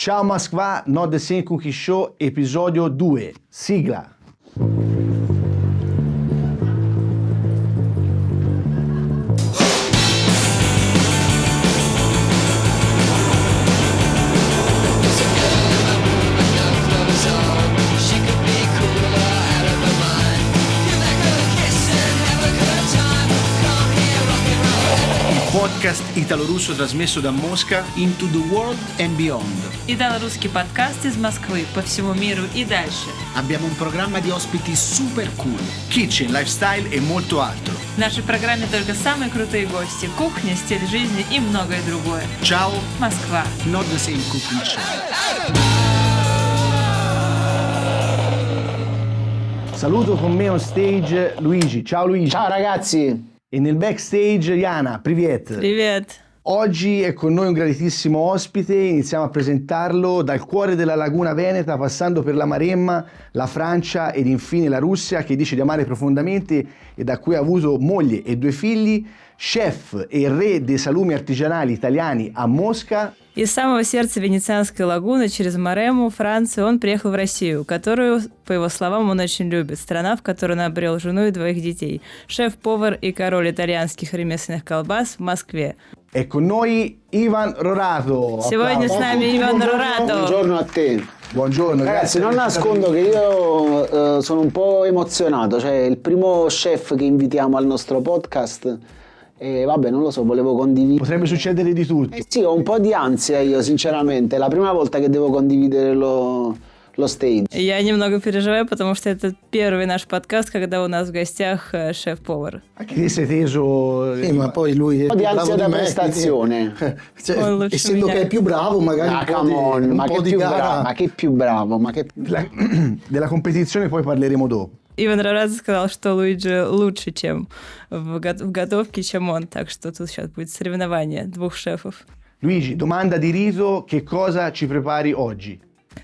Ciao Moskva, Not the Same Cookie Show, episodio 2, sigla. Podcast italo-russo trasmesso da Mosca into the world and beyond. Итало-русский подкаст из Москвы по всему миру и дальше. Abbiamo un programma di ospiti super cool, kitchen, lifestyle e molto altro. В нашей программе только самые крутые гости, кухня, стиль жизни и многое другое. Ciao, Москва. Not the Same Cooking Show. Saluto con me on stage Luigi. Ciao Luigi. Ciao ragazzi! E nel backstage Jana, привет. Привет. Oggi è con noi un graditissimo ospite, iniziamo a presentarlo dal cuore della laguna veneta, passando per la Maremma, la Francia ed infine la Russia, che dice di amare profondamente e da cui ha avuto moglie e 2 figli, chef e re dei salumi artigianali italiani a Mosca. Из самого сердца Венецианской лагуны через Марему, Францию, он приехал в Россию, которую, по его словам, он очень любит. Страна, в которой он обрел жену и 2 детей. Шеф-повар и король итальянских ремесленных колбас в Москве. È con noi Ivan Rorato. Сегодня с нами Иван Рорато. Buongiorno a te. Buongiorno. Ragazzi, non nascondo che io sono un po' emozionato, cioè è il primo chef che invitiamo al nostro podcast e vabbè, non lo so, volevo condividere. Potrebbe succedere di tutto. Sì, ho un po' di ansia io, sinceramente, è la prima volta che devo condividere lo stage. Я немного переживаю, потому что это первый наш подкаст, когда у нас в гостях шеф-повар. Anche te sei teso. Sì, ma poi lui è Un po' di più ansia bravo da di me, prestazione. cioè, Oh, lo essendo scimmia. che è più bravo, magari Ah, un po' come on, di, un ma po' che di più gara. bravo, ma che più bravo, ma che... Della competizione poi parleremo dopo. Иван Рорато сказал, что Луиджи лучше, чем в готовке, чем он. Так что тут сейчас будет соревнование 2 шефов. Luigi, domanda di rito, che cosa ci prepari oggi?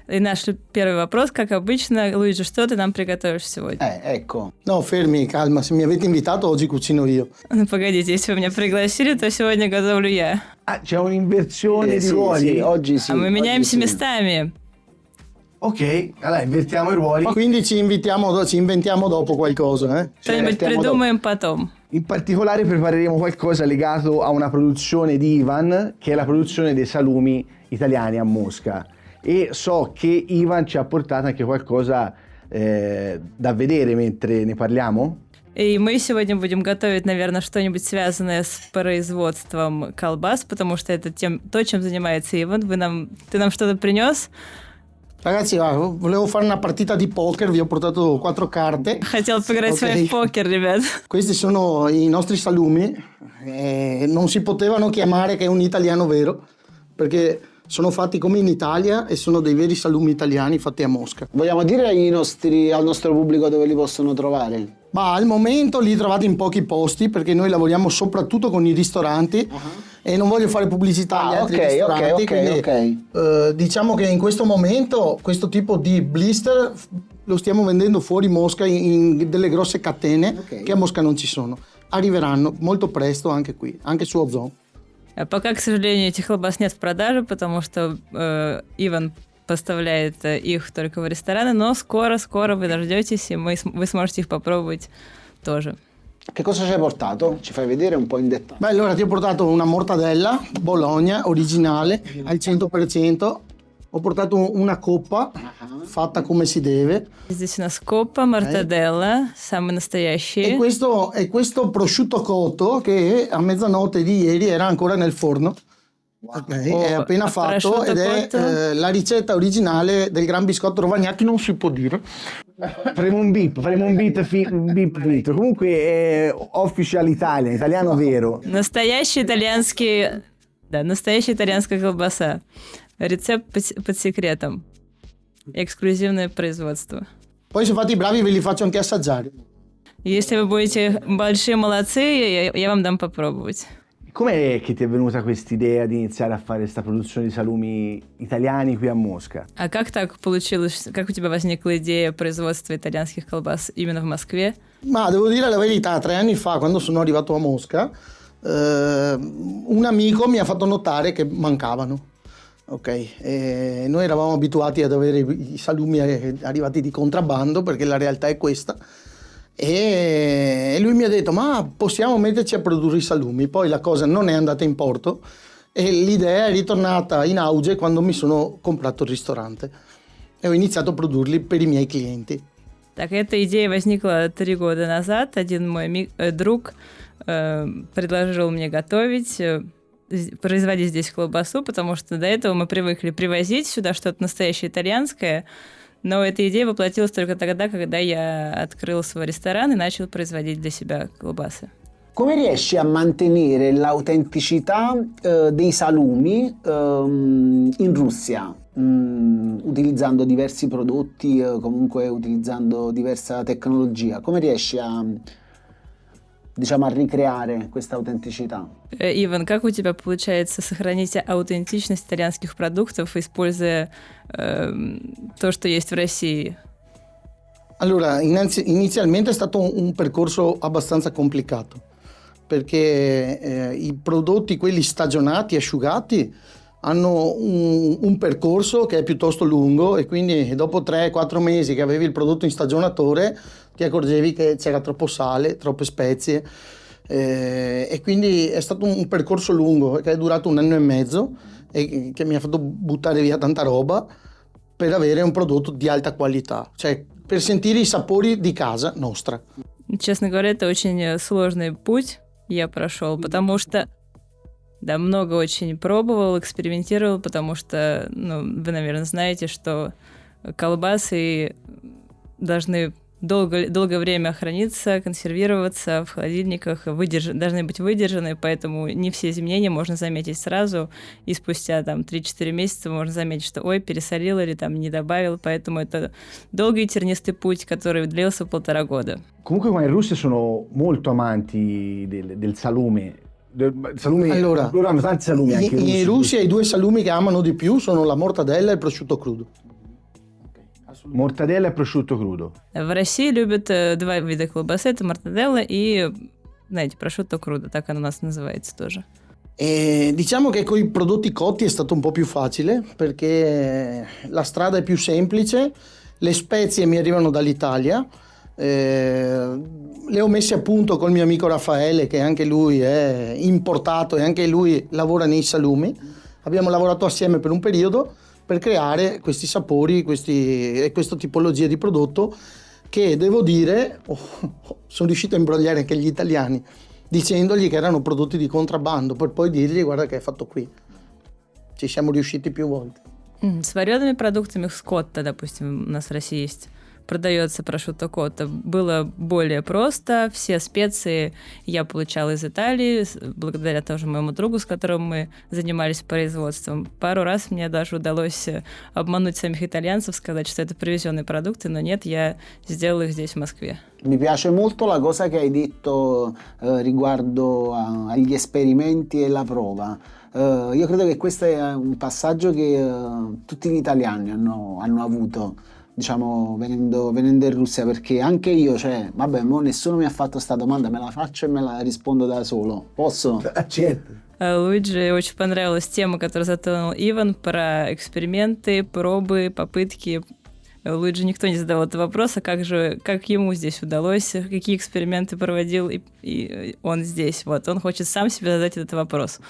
И наш первый вопрос, как обычно. Луиджи, что ты нам приготовишь сегодня? Ecco. No, fermi, calma, se mi avete invitato oggi cucino io. Ну, погодите, если вы меня пригласили, то сегодня готовлю я. Ah, c'è un'inversione di Sì, ruoli? sì, oggi sì. А мы oggi меняемся sì. местами. Ok, allora invertiamo i ruoli. Quindi ci inventiamo dopo qualcosa, eh? Что-нибудь mettiamo придумаем потом. In particolare prepareremo qualcosa legato a una produzione di Ivan, che è la produzione dei salumi italiani a Mosca. E so che Ivan ci ha portato anche qualcosa da vedere mentre ne parliamo. И мы сегодня будем готовить, наверное, что-нибудь связанное с производством колбас, потому что это то, чем занимается Иван. Ты нам что-то принес? Ragazzi, volevo fare una partita di poker, vi ho portato 4 carte. Хотел поиграть с вами Ok. в покер, ребят. Questi sono i nostri salumi, non si potevano chiamare che è un italiano vero, perché sono fatti come in Italia e sono dei veri salumi italiani fatti a Mosca. Vogliamo dire al nostro pubblico dove li possono trovare? Ma al momento li trovate in pochi posti perché noi lavoriamo soprattutto con i ristoranti e non voglio fare pubblicità agli altri ristoranti. Quindi, diciamo che in questo momento questo tipo di blister lo stiamo vendendo fuori Mosca in delle grosse catene che a Mosca non ci sono. Arriveranno molto presto anche qui, anche su Ozon. Пока, к сожалению, этих колбас нет в продаже, потому что Иван поставляет их только в рестораны, но скоро вы дождетесь, и вы сможете их попробовать тоже. Che cosa ci hai portato? Ci fai vedere un po' in dettaglio? Beh, allora ti ho portato una mortadella Bologna originale al 100%. Ho portato una coppa fatta come si deve. Здесь у нас коппа, мортаделла, самый E настоящий. questo prosciutto cotto che a mezzanotte di ieri era ancora nel forno. Ok, è appena fatto prosciutto ed è cotto. la ricetta originale del gran biscotto Rovagnacchi, non si può dire. Faremo un beep filtro. Comunque è Official Italia, italiano vero. Настоящая итальянская колбаса. Рецепт под секретом. Эксклюзивное производство. Poi se fate i bravi ve li faccio anche assaggiare. Если вы будете большие молодцы, я вам дам попробовать. Com'è che ti è venuta questa idea di iniziare a fare questa produzione di salumi italiani qui a Mosca? А как так получилось? Как у тебя возникла идея производства итальянских колбас именно в Москве? Ma devo dire la verità, 3 anni fa, quando sono arrivato a Mosca, un amico mi ha fatto notare che mancavano. ok? Noi eravamo abituati ad avere i salumi arrivati di contrabbando, perché la realtà è questa, e lui mi ha detto ma possiamo metterci a produrre i salumi. Poi la cosa non è andata in porto e l'idea è ritornata in auge quando mi sono comprato il ristorante e ho iniziato a produrli per i miei clienti. Так, эта идея возникла 3 года назад. Один мой друг предложил мне готовить, производить здесь колбасу, потому что до этого мы привыкли привозить сюда что-то настоящее итальянское, но эта идея воплотилась только тогда, когда я открыл свой ресторан и начал производить для себя колбасы. Come riesci a mantenere l'autenticità dei salumi in Russia? Utilizzando diversi prodotti, comunque utilizzando diversa tecnologia. Come riesci a, diciamo, a ricreare questa autenticità? Иван, как у тебя получается сохранить аутентичность итальянских продуктов, используя то, что есть в России? Allora, inizialmente è stato un percorso abbastanza complicato, perché i prodotti, quelli stagionati, asciugati, hanno un percorso che è piuttosto lungo e quindi dopo 3-4 mesi che avevi il prodotto in stagionatore ti accorgevi che c'era troppo sale, troppe spezie, e quindi è stato un percorso lungo che è durato 1 anno e mezzo e che mi ha fatto buttare via tanta roba per avere un prodotto di alta qualità, cioè per sentire i sapori di casa nostra. Честно говоря, это очень сложный путь я прошел, потому что да, много очень пробовал, экспериментировал, потому что, вы, наверное, знаете, что колбасы должны долгое время храниться, консервироваться в холодильниках, должны быть выдержаны, поэтому не все изменения можно заметить сразу, и спустя там 3-4 месяца можно заметить, что ой, пересолил или там не добавил, поэтому это долгий тернистый путь, который длился 1,5 года. Comunque qua in Russia sono molto amanti del salume. Allora, loro hanno tanti salumi anche in Russia i 2 salumi che amano di più sono la mortadella e il prosciutto crudo. Mortadella e prosciutto crudo. В России любят 2 вида колбасы, это мортаделла и, знаете, prosciutto crudo, так оно у нас называется тоже. E diciamo che con i prodotti cotti è stato un po' più facile, perché la strada è più semplice, le spezie mi arrivano dall'Italia, le ho messe a punto col mio amico Raffaele, che anche lui è importato e anche lui lavora nei salumi. Abbiamo lavorato assieme per un periodo per creare questi sapori e questa tipologia di prodotto che, devo dire, sono riuscito a imbrogliare anche gli italiani dicendogli che erano prodotti di contrabbando, per poi dirgli guarda che è fatto qui. Ci siamo riusciti più volte. С вареными продуктами скотта, допустим, у нас в России есть, продается прошутто котта, было более просто. Все специи я получала из Италии, благодаря тоже моему другу, с которым мы занимались производством. Пару раз мне даже удалось обмануть самих итальянцев, сказать, что это привезенные продукты, но нет, я сделала их здесь, в Москве. Mi piace molto la cosa che hai detto riguardo agli esperimenti e la prova. Io credo che questo è un passaggio che tutti gli italiani hanno avuto, diciamo, venendo in Russia, perché anche io, cioè, vabbè, mo nessuno mi ha fatto sta domanda, me la faccio e me la rispondo da solo. Posso? Certo. Луиджи очень понравилась тема, которую затронул Иван, про эксперименты, пробы, попытки. Луиджи никто не задавал этот вопрос, а как ему здесь удалось, какие эксперименты проводил и он здесь. Вот, он хочет сам себе задать этот вопрос.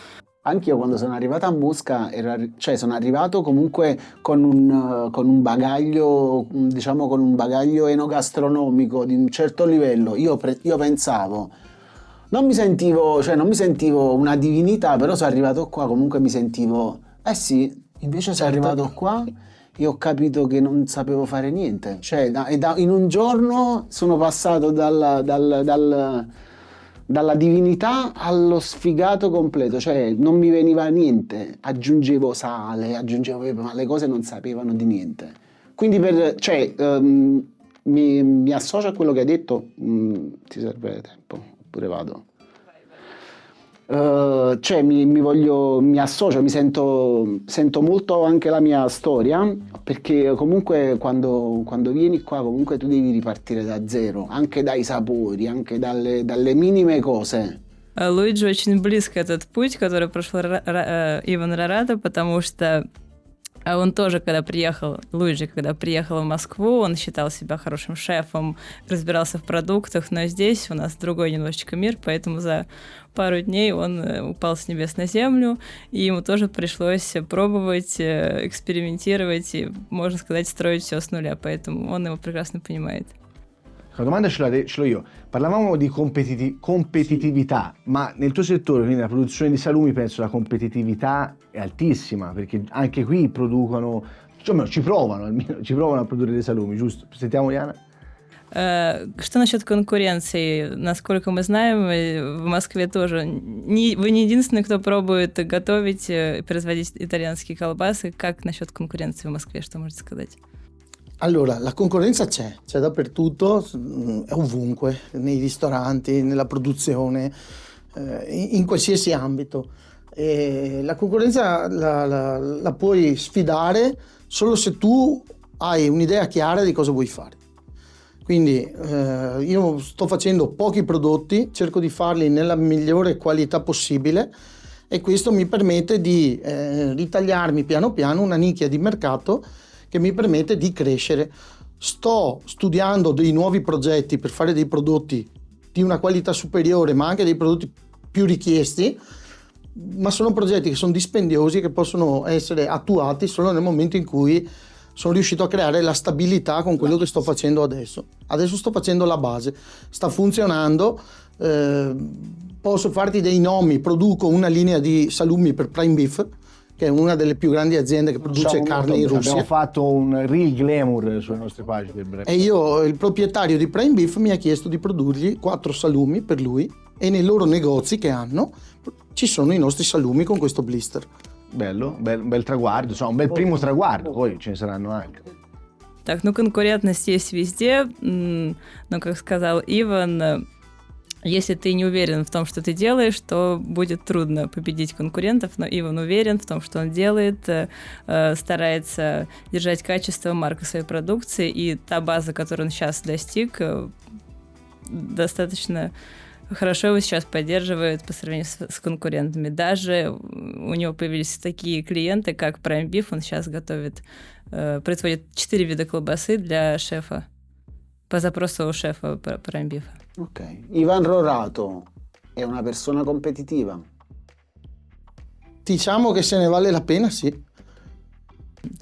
Anch'io quando sono arrivato a Mosca, sono arrivato comunque con un bagaglio, diciamo, con un bagaglio enogastronomico di un certo livello. Io pensavo, non mi sentivo una divinità, però sono arrivato qua, comunque mi sentivo, sì, invece sono arrivato qua e ho capito che non sapevo fare niente. Cioè, in un giorno sono passato dalla divinità allo sfigato completo, cioè non mi veniva niente, aggiungevo sale, aggiungevo pepe, ma le cose non sapevano di niente. Quindi mi associo a quello che hai detto. Ti serve tempo oppure vado? Mi associo, mi sento molto anche la mia storia, perché comunque quando vieni qua comunque tu devi ripartire da zero, anche dai sapori, anche dalle minime cose. Луиджи очень близко этот путь, который прошел Иван Рарато, потому что он тоже, когда приехал в Москву, он считал себя хорошим шефом, разбирался в продуктах, но здесь у нас другой немножечко мир, поэтому за пару дней он упал с небес на землю, и ему тоже пришлось пробовать, экспериментировать и, можно сказать, строить все с нуля, поэтому он его прекрасно понимает. La domanda ce l'ho io. Parlavamo di competitività, ma nel tuo settore, quindi nella produzione di salumi, penso la competitività è altissima, perché anche qui producono, insomma, ci provano a produrre dei salumi, giusto? Sentiamo Яна. Что насчет конкуренции? Насколько мы знаем, в Москве тоже вы не единственный, кто пробует готовить и производить итальянские колбасы. Как насчет конкуренции в Москве? Что можете сказать? Allora, la concorrenza c'è dappertutto, è ovunque, nei ristoranti, nella produzione, in qualsiasi ambito. E la concorrenza la puoi sfidare solo se tu hai un'idea chiara di cosa vuoi fare. Quindi io sto facendo pochi prodotti, cerco di farli nella migliore qualità possibile e questo mi permette di ritagliarmi piano piano una nicchia di mercato che mi permette di crescere. Sto studiando dei nuovi progetti per fare dei prodotti di una qualità superiore, ma anche dei prodotti più richiesti, ma sono progetti che sono dispendiosi, che possono essere attuati solo nel momento in cui sono riuscito a creare la stabilità con quello che sto facendo adesso. Adesso sto facendo la base, sta funzionando, posso farti dei nomi, produco una linea di salumi per Prime Beef, che è una delle più grandi aziende che produce carne in Russia. Abbiamo fatto un real glamour sulle nostre pagine. E il proprietario di Prime Beef mi ha chiesto di produrgli 4 salumi per lui e nei loro negozi che hanno ci sono i nostri salumi con questo blister. Bello, bel traguardo, insomma, un bel primo traguardo, poi ce ne saranno anche. Так, конкурентность есть везде, но, как сказал Иван, если ты не уверен в том, что ты делаешь, то будет трудно победить конкурентов, но Иван уверен в том, что он делает, старается держать качество, марку своей продукции, и та база, которую он сейчас достиг, достаточно хорошо его сейчас поддерживает по сравнению с конкурентами. Даже у него появились такие клиенты, как Prime Beef, он сейчас производит 4 вида колбасы для шефа, по запросу у шефа Prime Beef. Ok. Ivan Rarato è una persona competitiva? Diciamo che se ne vale la pena, sì.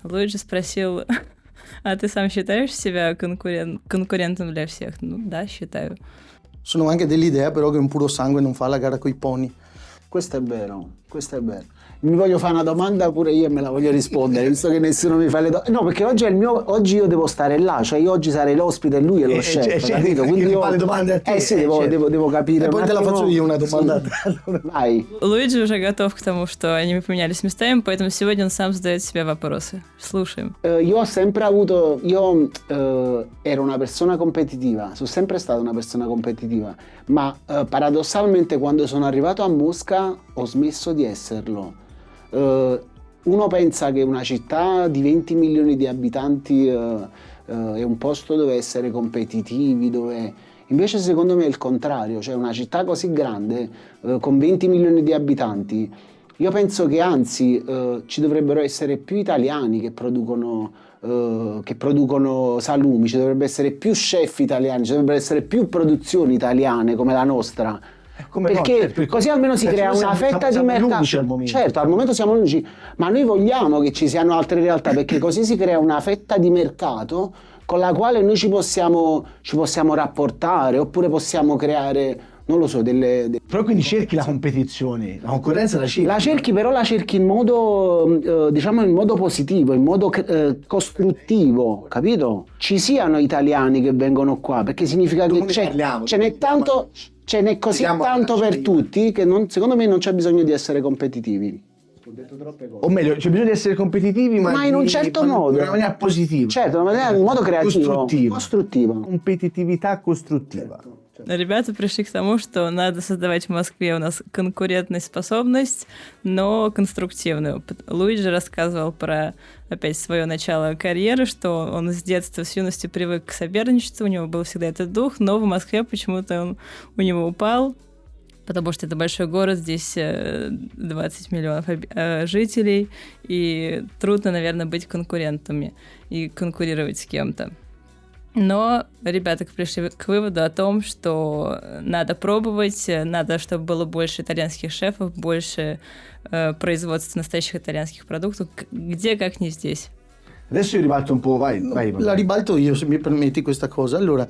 Луиджи спросил, а ты сам считаешь себя конкурентом для всех? Ну да, считаю. Sono anche dell'idea però che un puro sangue non fa la gara coi pony. Questo è vero. Mi voglio fare una domanda pure io e me la voglio rispondere, visto che nessuno mi fa le domande. No, perché oggi io devo stare là, cioè io oggi sarei l'ospite e lui è lo chef, capito? Quindi io fa le domande a te. sì, devo capire. E poi te la faccio io una domanda. Vai. Луиджи уже готов к тому, что они поменялись местами, поэтому сегодня он сам задает себе вопросы. Слушаем. Io ho sempre avuto, ero una persona competitiva, sono sempre stata una persona competitiva, ma paradossalmente quando sono arrivato a Mosca ho smesso di esserlo. Uno pensa che una città di 20 milioni di abitanti è un posto dove essere competitivi, dove invece secondo me è il contrario, cioè una città così grande con 20 milioni di abitanti, io penso che anzi ci dovrebbero essere più italiani che producono salumi, ci dovrebbe essere più chef italiani, ci dovrebbero essere più produzioni italiane come la nostra. Perché così almeno si crea una fetta di mercato. Certo, al momento siamo unici, ma noi vogliamo che ci siano altre realtà, perché così si crea una fetta di mercato con la quale noi ci possiamo rapportare, oppure possiamo creare, non lo so, Però quindi cerchi la competizione, la concorrenza la cerchi. La cerchi in modo, diciamo in modo positivo, in modo costruttivo, capito? Ci siano italiani che vengono qua, perché significa che ce n'è tanto... Ce n'è così tanto per tutti che secondo me non c'è bisogno di essere competitivi. O meglio, c'è bisogno di essere competitivi, ma in un certo modo. In una maniera positiva. Certo, in modo creativo. Costruttivo. Competitività costruttiva. Ребята пришли к тому, что надо создавать в Москве у нас конкурентную способность, но конструктивную. Луиджи рассказывал про, опять, свое начало карьеры, что он с детства, с юности привык к соперничеству, у него был всегда этот дух, но в Москве почему-то он у него упал, потому что это большой город, здесь 20 миллионов жителей, и трудно, наверное, быть конкурентами и конкурировать с кем-то. Но ребята пришли к выводу о том, что надо пробовать, надо, чтобы было больше итальянских шефов, больше производства настоящих итальянских продуктов, где как не здесь. Adesso io ribalto un po', vai. La ribalto io, se mi permetti questa cosa. Allora,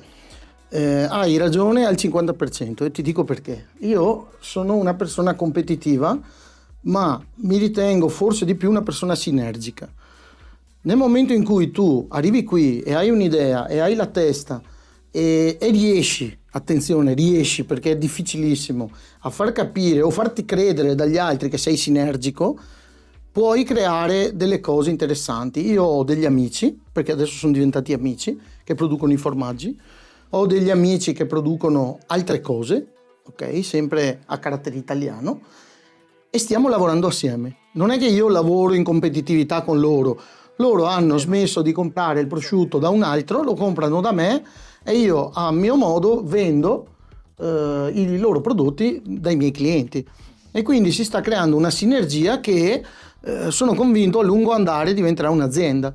hai ragione al 50% e ti dico perché. Io sono una persona competitiva, ma mi ritengo forse di più una persona sinergica. Nel momento in cui tu arrivi qui e hai un'idea e hai la testa e riesci, attenzione, riesci perché è difficilissimo, a far capire o farti credere dagli altri che sei sinergico, puoi creare delle cose interessanti. Io ho degli amici, perché adesso sono diventati amici, che producono i formaggi, ho degli amici che producono altre cose, ok, sempre a carattere italiano, e stiamo lavorando assieme. Non è che io lavoro in competitività con loro. Loro hanno smesso di comprare il prosciutto da un altro, lo comprano da me e io a mio modo vendo i loro prodotti dai miei clienti. E quindi si sta creando una sinergia che sono convinto a lungo andare diventerà un'azienda.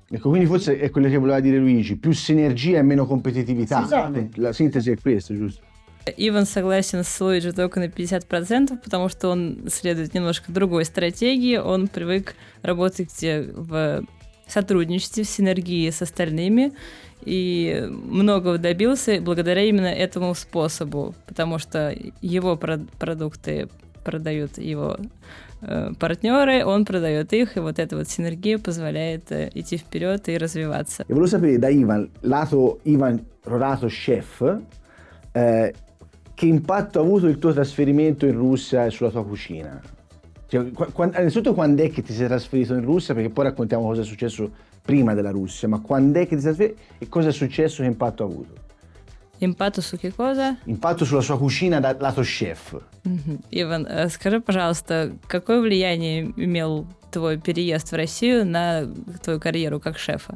Ecco, quindi forse è quello che voleva dire Luigi, più sinergia e meno competitività. La sintesi è questa, giusto? Иван согласен с Луиджи только на 50%, потому что он следует немножко другой стратегии. Он привык работать в сотрудничестве, в синергии с остальными, и многого добился благодаря именно этому способу, потому что его продукты продают его партнеры, он продает их, и вот эта вот синергия позволяет идти вперед и развиваться. E volevo sapere da Ivan, lato Ivan Rorato chef, che impatto ha avuto il tuo trasferimento in Russia e sulla tua cucina? Cioè, innanzitutto quando è che ti sei trasferito in Russia, perché poi raccontiamo cosa è successo prima della Russia, ma quando è che ti sei trasferito e cosa è successo, che impatto ha avuto? Impatto su che cosa? Impatto sulla sua cucina da lato chef. Иван, скажи, пожалуйста, какое влияние имел твой переезд в Россию на твою карьеру как шефа?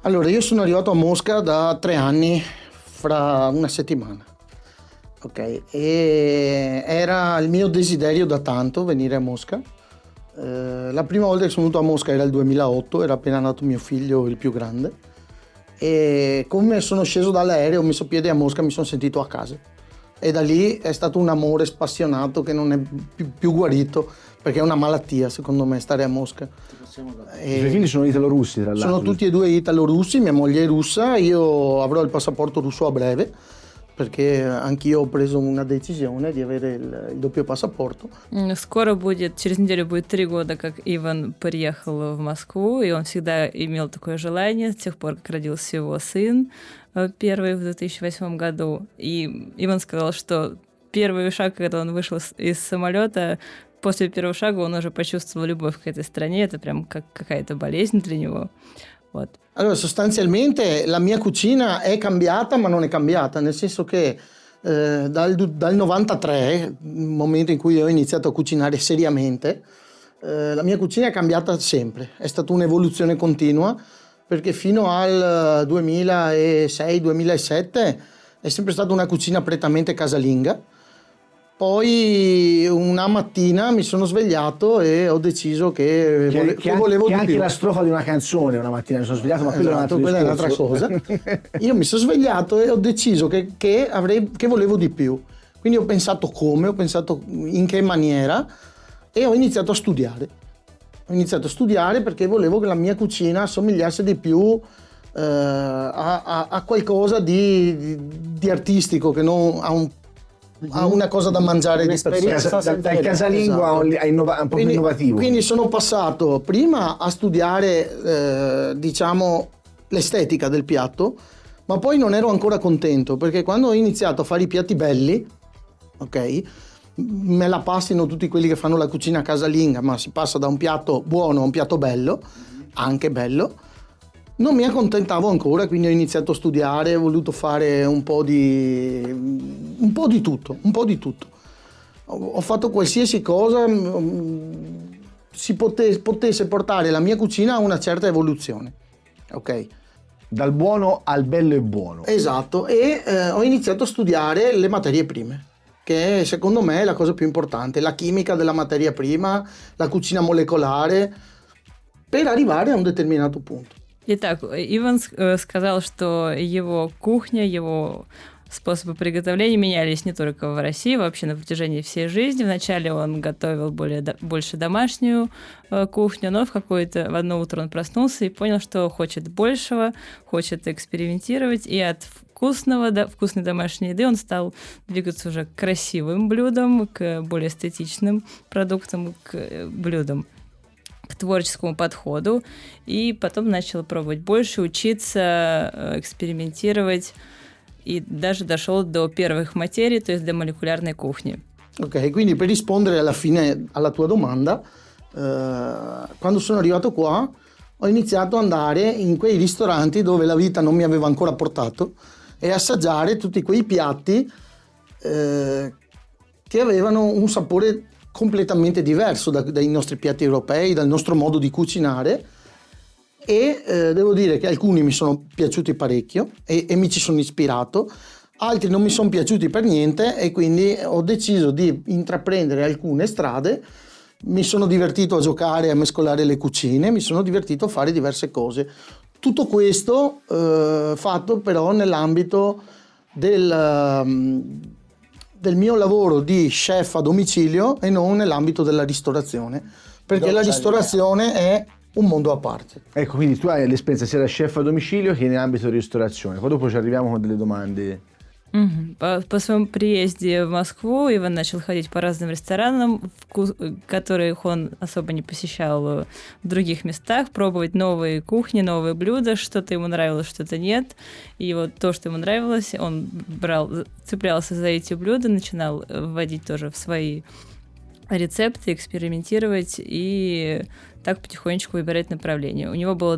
Allora, io sono arrivato a Mosca da 3 anni, fra una settimana. Ok, e era il mio desiderio da tanto venire a Mosca. La prima volta che sono venuto a Mosca era il 2008, era appena nato mio figlio, il più grande, e come sono sceso dall'aereo, ho messo piede a Mosca, mi sono sentito a casa, e da lì è stato un amore spassionato che non è più guarito, perché è una malattia secondo me stare a Mosca. I tuoi figli sono italorussi, tra l'altro? Sono tutti e due italorussi, mia moglie è russa, io avrò il passaporto russo a breve, perché anch'io ho preso una decisione di avere il doppio passaporto. Скоро будет, через неделю будет 3 года, как Иван приехал в Москву, и он всегда имел такое желание с тех пор, как родился его сын, первый в 2008 году. И Иван сказал, что первый шаг, когда он вышел из самолета, после первого шага он уже почувствовал любовь к этой стране, это прям как какая-то болезнь для него. Вот. Allora, sostanzialmente la mia cucina è cambiata, ma non è cambiata, nel senso che dal 93, il momento in cui ho iniziato a cucinare seriamente, la mia cucina è cambiata sempre, è stata un'evoluzione continua, perché fino al 2006-2007 è sempre stata una cucina prettamente casalinga. Poi una mattina mi sono svegliato e ho deciso che volevo di più. Anche la strofa di una canzone, una mattina mi sono svegliato, ma esatto, quella è un'altra cosa. Io mi sono svegliato e ho deciso che volevo di più. Quindi ho pensato come, ho pensato in che maniera e ho iniziato a studiare. Ho iniziato a studiare perché volevo che la mia cucina assomigliasse di più a qualcosa di artistico, che non a una cosa da mangiare di per sé. Dal casalingo esatto. a un po' più innovativo. Quindi sono passato prima a studiare diciamo l'estetica del piatto, ma poi non ero ancora contento, perché quando ho iniziato a fare i piatti belli, ok, me la passino tutti quelli che fanno la cucina casalinga, ma si passa da un piatto buono a un piatto bello, anche bello. Non mi accontentavo ancora, quindi ho iniziato a studiare, ho voluto fare un po' di tutto. Ho fatto qualsiasi cosa si potesse portare la mia cucina a una certa evoluzione, ok? Dal buono al bello e buono. Esatto, e ho iniziato a studiare le materie prime. che secondo me è la cosa più importante, la chimica della materia prima, la cucina molecolare, per arrivare a un determinato punto. Итак, Иван сказал, что его кухня, его способы приготовления менялись не только в России, вообще на протяжении всей жизни. Вначале он готовил больше домашнюю кухню, но в одно утро он проснулся и понял, что хочет большего, хочет экспериментировать, и от вкусной домашней еды он стал двигаться уже к красивым блюдам, к более эстетичным продуктам, к блюдам, к творческому подходу, и потом начал пробовать больше, учиться, экспериментировать, и даже dошел до первых материй, то есть до молекулярной кухни. Ok, quindi per rispondere alla fine alla tua domanda, quando sono arrivato qua ho iniziato ad andare in quei ristoranti dove la vita non mi aveva ancora portato e assaggiare tutti quei piatti che avevano un sapore completamente diverso dai nostri piatti europei, dal nostro modo di cucinare, e devo dire che alcuni mi sono piaciuti parecchio e mi ci sono ispirato, altri non mi sono piaciuti per niente e quindi ho deciso di intraprendere alcune strade. Mi sono divertito a giocare, a mescolare le cucine, mi sono divertito a fare diverse cose. Tutto questo fatto però nell'ambito del mio lavoro di chef a domicilio e non nell'ambito della ristorazione, perché la ristorazione è un mondo a parte. Ecco, quindi tu hai l'esperienza sia da chef a domicilio che nell'ambito di ristorazione. Poi dopo ci arriviamo con delle domande. По своему приезде в Москву Иван начал ходить по разным ресторанам, которых он особо не посещал в других местах, пробовать новые кухни, новые блюда, что-то ему нравилось, что-то нет. И вот то, что ему нравилось, он цеплялся за эти блюда, начинал вводить тоже в свои рецепты, экспериментировать и так потихонечку выбирать направление. У него было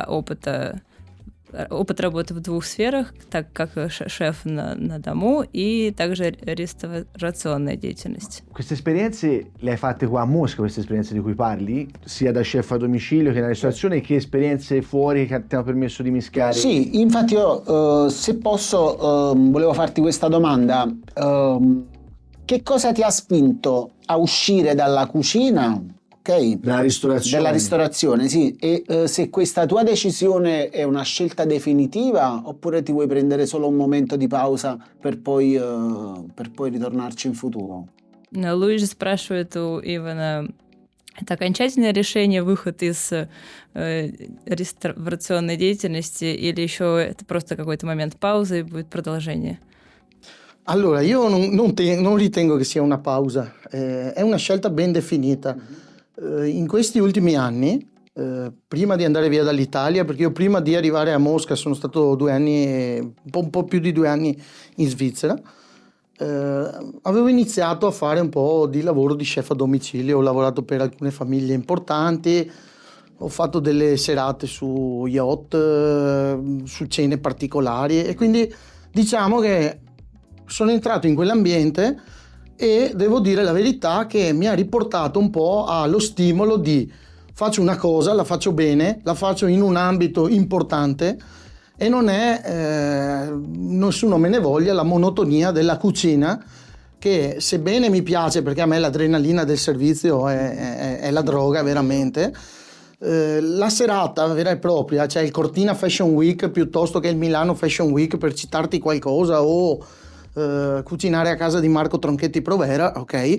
опыт работы в двух сферах, так как шеф на дому и также реставрационная деятельность. Queste esperienze le hai fatte qua a Mosca, queste esperienze di cui parli? Sia da chef a domicilio che nella ristorazione, che esperienze fuori che ti hanno permesso di mischiare? Sì, infatti io se posso volevo farti questa domanda. Che cosa ti ha spinto a uscire dalla cucina? Ok, della ristorazione, sì, e se questa tua decisione è una scelta definitiva oppure ti vuoi prendere solo un momento di pausa per pой ritornarci in futuro. Луиджи спрашивает у Ивана, это окончательное решение, выход из реставрационной деятельности, или еще это просто какой-то момент паузы и будет продолжение? Allora, io non ritengo che sia una pausa, è una scelta ben definita. In questi ultimi anni, prima di andare via dall'Italia, perché io prima di arrivare a Mosca sono stato 2 anni, un po' più di 2 anni in Svizzera, avevo iniziato a fare un po' di lavoro di chef a domicilio, ho lavorato per alcune famiglie importanti, ho fatto delle serate su yacht, su cene particolari, e quindi diciamo che sono entrato in quell'ambiente e devo dire la verità che mi ha riportato un po' allo stimolo di faccio una cosa, la faccio bene, la faccio in un ambito importante e non è, nessuno me ne voglia, la monotonia della cucina, che sebbene mi piace perché a me l'adrenalina del servizio è la droga veramente, la serata vera e propria, cioè il Cortina Fashion Week piuttosto che il Milano Fashion Week, per citarti qualcosa, o cucinare a casa di Marco Tronchetti Provera, ok,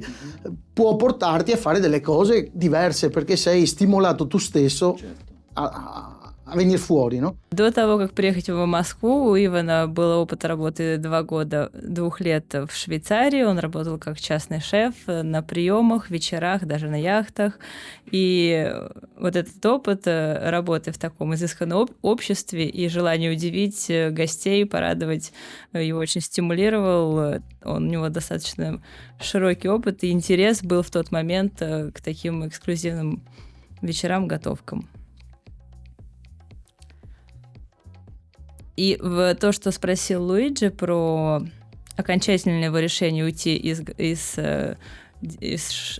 può portarti a fare delle cose diverse perché sei stimolato tu stesso a venire fuori, no? До того, как приехать в Москву, у Ивана был опыт работы 2 лет в Швейцарии. Он работал как частный шеф на приемах, вечерах, даже на яхтах. И вот этот опыт работы в таком изысканном обществе и желание удивить гостей, порадовать, его очень стимулировал. У него достаточно широкий опыт и интерес был в тот момент к таким эксклюзивным вечерам, готовкам. И в то, что спросил Луиджи про окончательное его решение уйти из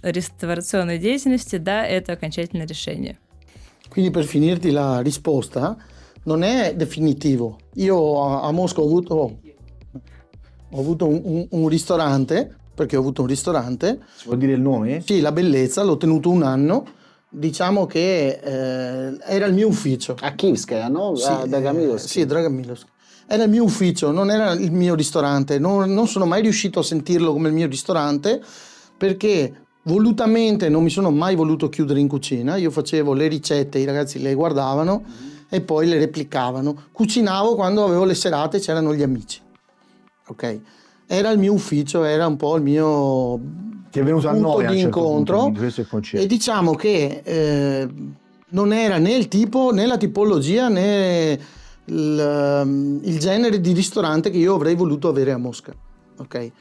реставрационной деятельности, да, это окончательное решение. Quindi per finirti la risposta, non è definitivo. Io a Mosca ho avuto un ristorante, perché ho avuto un ristorante. Si può dire il nome? Sì, La Bellezza, l'ho tenuto un anno. Diciamo che era il mio ufficio. A Kivskaya, no? Sì, A Dragamilovsk. Sì, Dragamilovsk. Era il mio ufficio, non era il mio ristorante. Non sono mai riuscito a sentirlo come il mio ristorante perché volutamente non mi sono mai voluto chiudere in cucina. Io facevo le ricette, i ragazzi le guardavano e poi le replicavano. Cucinavo quando avevo le serate, c'erano gli amici. Ok? Era il mio ufficio, era un po' il mio Ti è venuto a punto noia a un di certo incontro. punto, questo è il concetto. E diciamo che non era né il tipo, né la tipologia, né il genere di ristorante che io avrei voluto avere a Mosca, ok?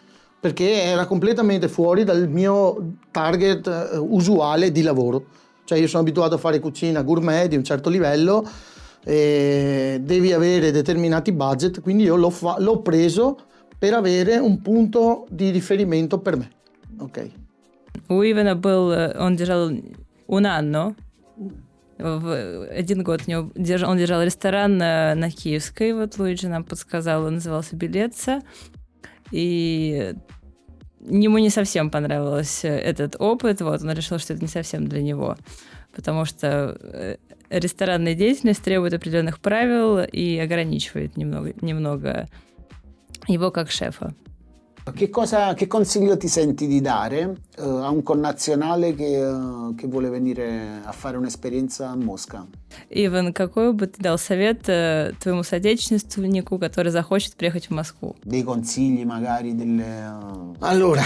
Perché era completamente fuori dal mio target usuale di lavoro. Cioè io sono abituato a fare cucina gourmet di un certo livello, e devi avere determinati budget, quindi io l'ho preso per avere un punto di riferimento per me, ok? У Ивана был, он держал Унанно, один год он держал ресторан на Киевской, вот Луиджи нам подсказал, он назывался «Белеца», и ему не совсем понравился этот опыт, вот, он решил, что это не совсем для него, потому что ресторанная деятельность требует определенных правил и ограничивает немного его как шефа. Che consiglio ti senti di dare a un connazionale che vuole venire a fare un'esperienza a Mosca? Иван, какой бы ты дал совет твоему соотечественнику, который захочет приехать в Москву? Dei consigli magari, delle... Allora,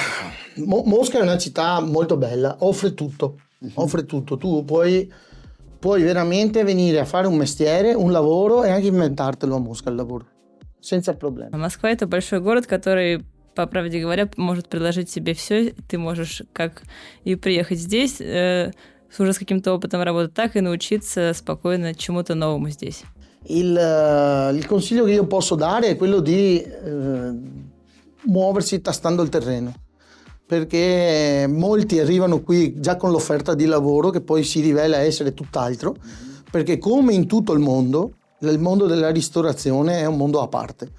Mosca è una città molto bella, offre tutto, offre tutto. Tu puoi veramente venire a fare un mestiere, un lavoro e anche inventartelo a Mosca il lavoro, senza problemi. Москва — это большой город, который, по правде говоря, может предложить тебе все. Ты можешь как и приехать здесь уже с каким-то опытом работать, так и научиться спокойно чему-то новому здесь. Il consiglio che io posso dare è quello di muoversi tastando il terreno, perché molti arrivano qui già con l'offerta di lavoro che poi si rivela essere tutt'altro, perché come in tutto il mondo della ristorazione è un mondo a parte.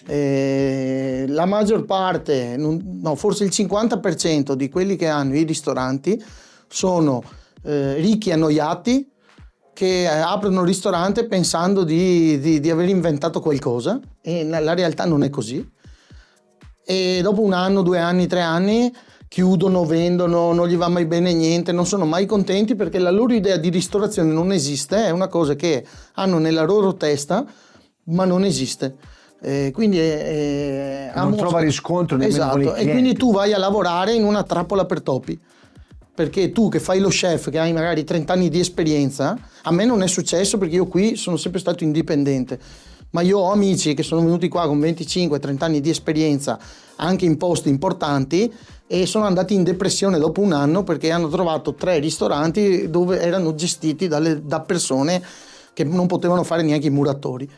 La maggior parte, no, forse il 50% di quelli che hanno i ristoranti sono ricchi annoiati che aprono un ristorante pensando di aver inventato qualcosa, e la realtà non è così, e dopo 1 anno, 2 anni, 3 anni chiudono, vendono, non gli va mai bene niente, non sono mai contenti perché la loro idea di ristorazione non esiste, è una cosa che hanno nella loro testa ma non esiste. Quindi non trova riscontro nemmeno con i clienti. E quindi tu vai a lavorare in una trappola per topi, perché tu che fai lo chef, che hai magari 30 anni di esperienza, a me non è successo perché io qui sono sempre stato indipendente, ma io ho amici che sono venuti qua con 25-30 anni di esperienza anche in posti importanti e sono andati in depressione dopo 1 anno perché hanno trovato 3 ristoranti dove erano gestiti da persone che non potevano fare neanche i muratori.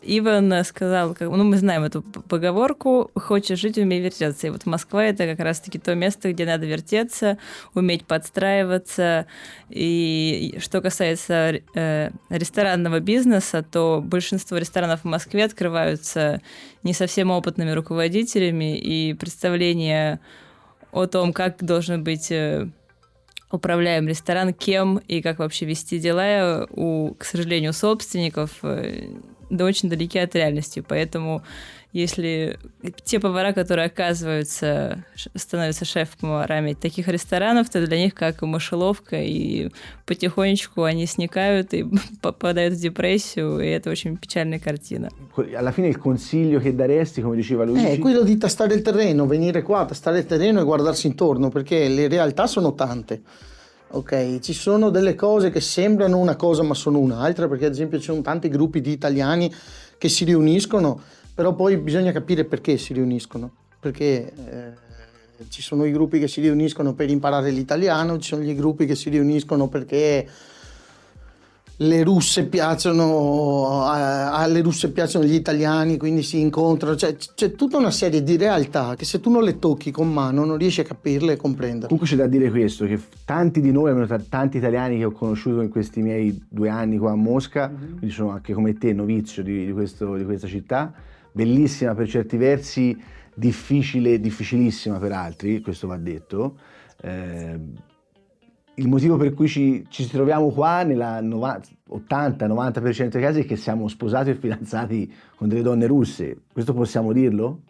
Иван сказал, мы знаем эту поговорку: хочешь жить, умей вертеться. И вот Москва — это как раз-таки то место, где надо вертеться, уметь подстраиваться. И что касается ресторанного бизнеса, то большинство ресторанов в Москве открываются не совсем опытными руководителями, и представление о том, как должен быть управляем ресторан, кем и как вообще вести дела, к сожалению, собственников очень далеки от реальности. Поэтому если те повара, которые становятся шеф-поварами таких ресторанов, то для них как мышеловка, и потихонечку они сникают и попадают в депрессию, и это очень печальная картина. Alla fine il consiglio che daresti, come diceva Luigi, è quello di tastare il terreno, venire qua, tastare il terreno e guardarsi intorno, perché le realtà sono tante. Ok, ci sono delle cose che sembrano una cosa ma sono un'altra, perché ad esempio ci sono tanti gruppi di italiani che si riuniscono, però poi bisogna capire perché si riuniscono, perché ci sono i gruppi che si riuniscono per imparare l'italiano, ci sono gli gruppi che si riuniscono perché le russe piacciono, alle russe piacciono gli italiani, quindi si incontrano, c'è tutta una serie di realtà che se tu non le tocchi con mano non riesci a capirle e comprenderle. Comunque c'è da dire questo, che tanti di noi, tanti italiani che ho conosciuto in questi miei 2 anni qua a Mosca, quindi sono anche come te novizio di questa città, bellissima per certi versi, difficilissima per altri, questo va detto. Il motivo per cui ci troviamo qua nella 80-90% dei casi è che siamo sposati e fidanzati con delle donne russe. Questo possiamo dirlo?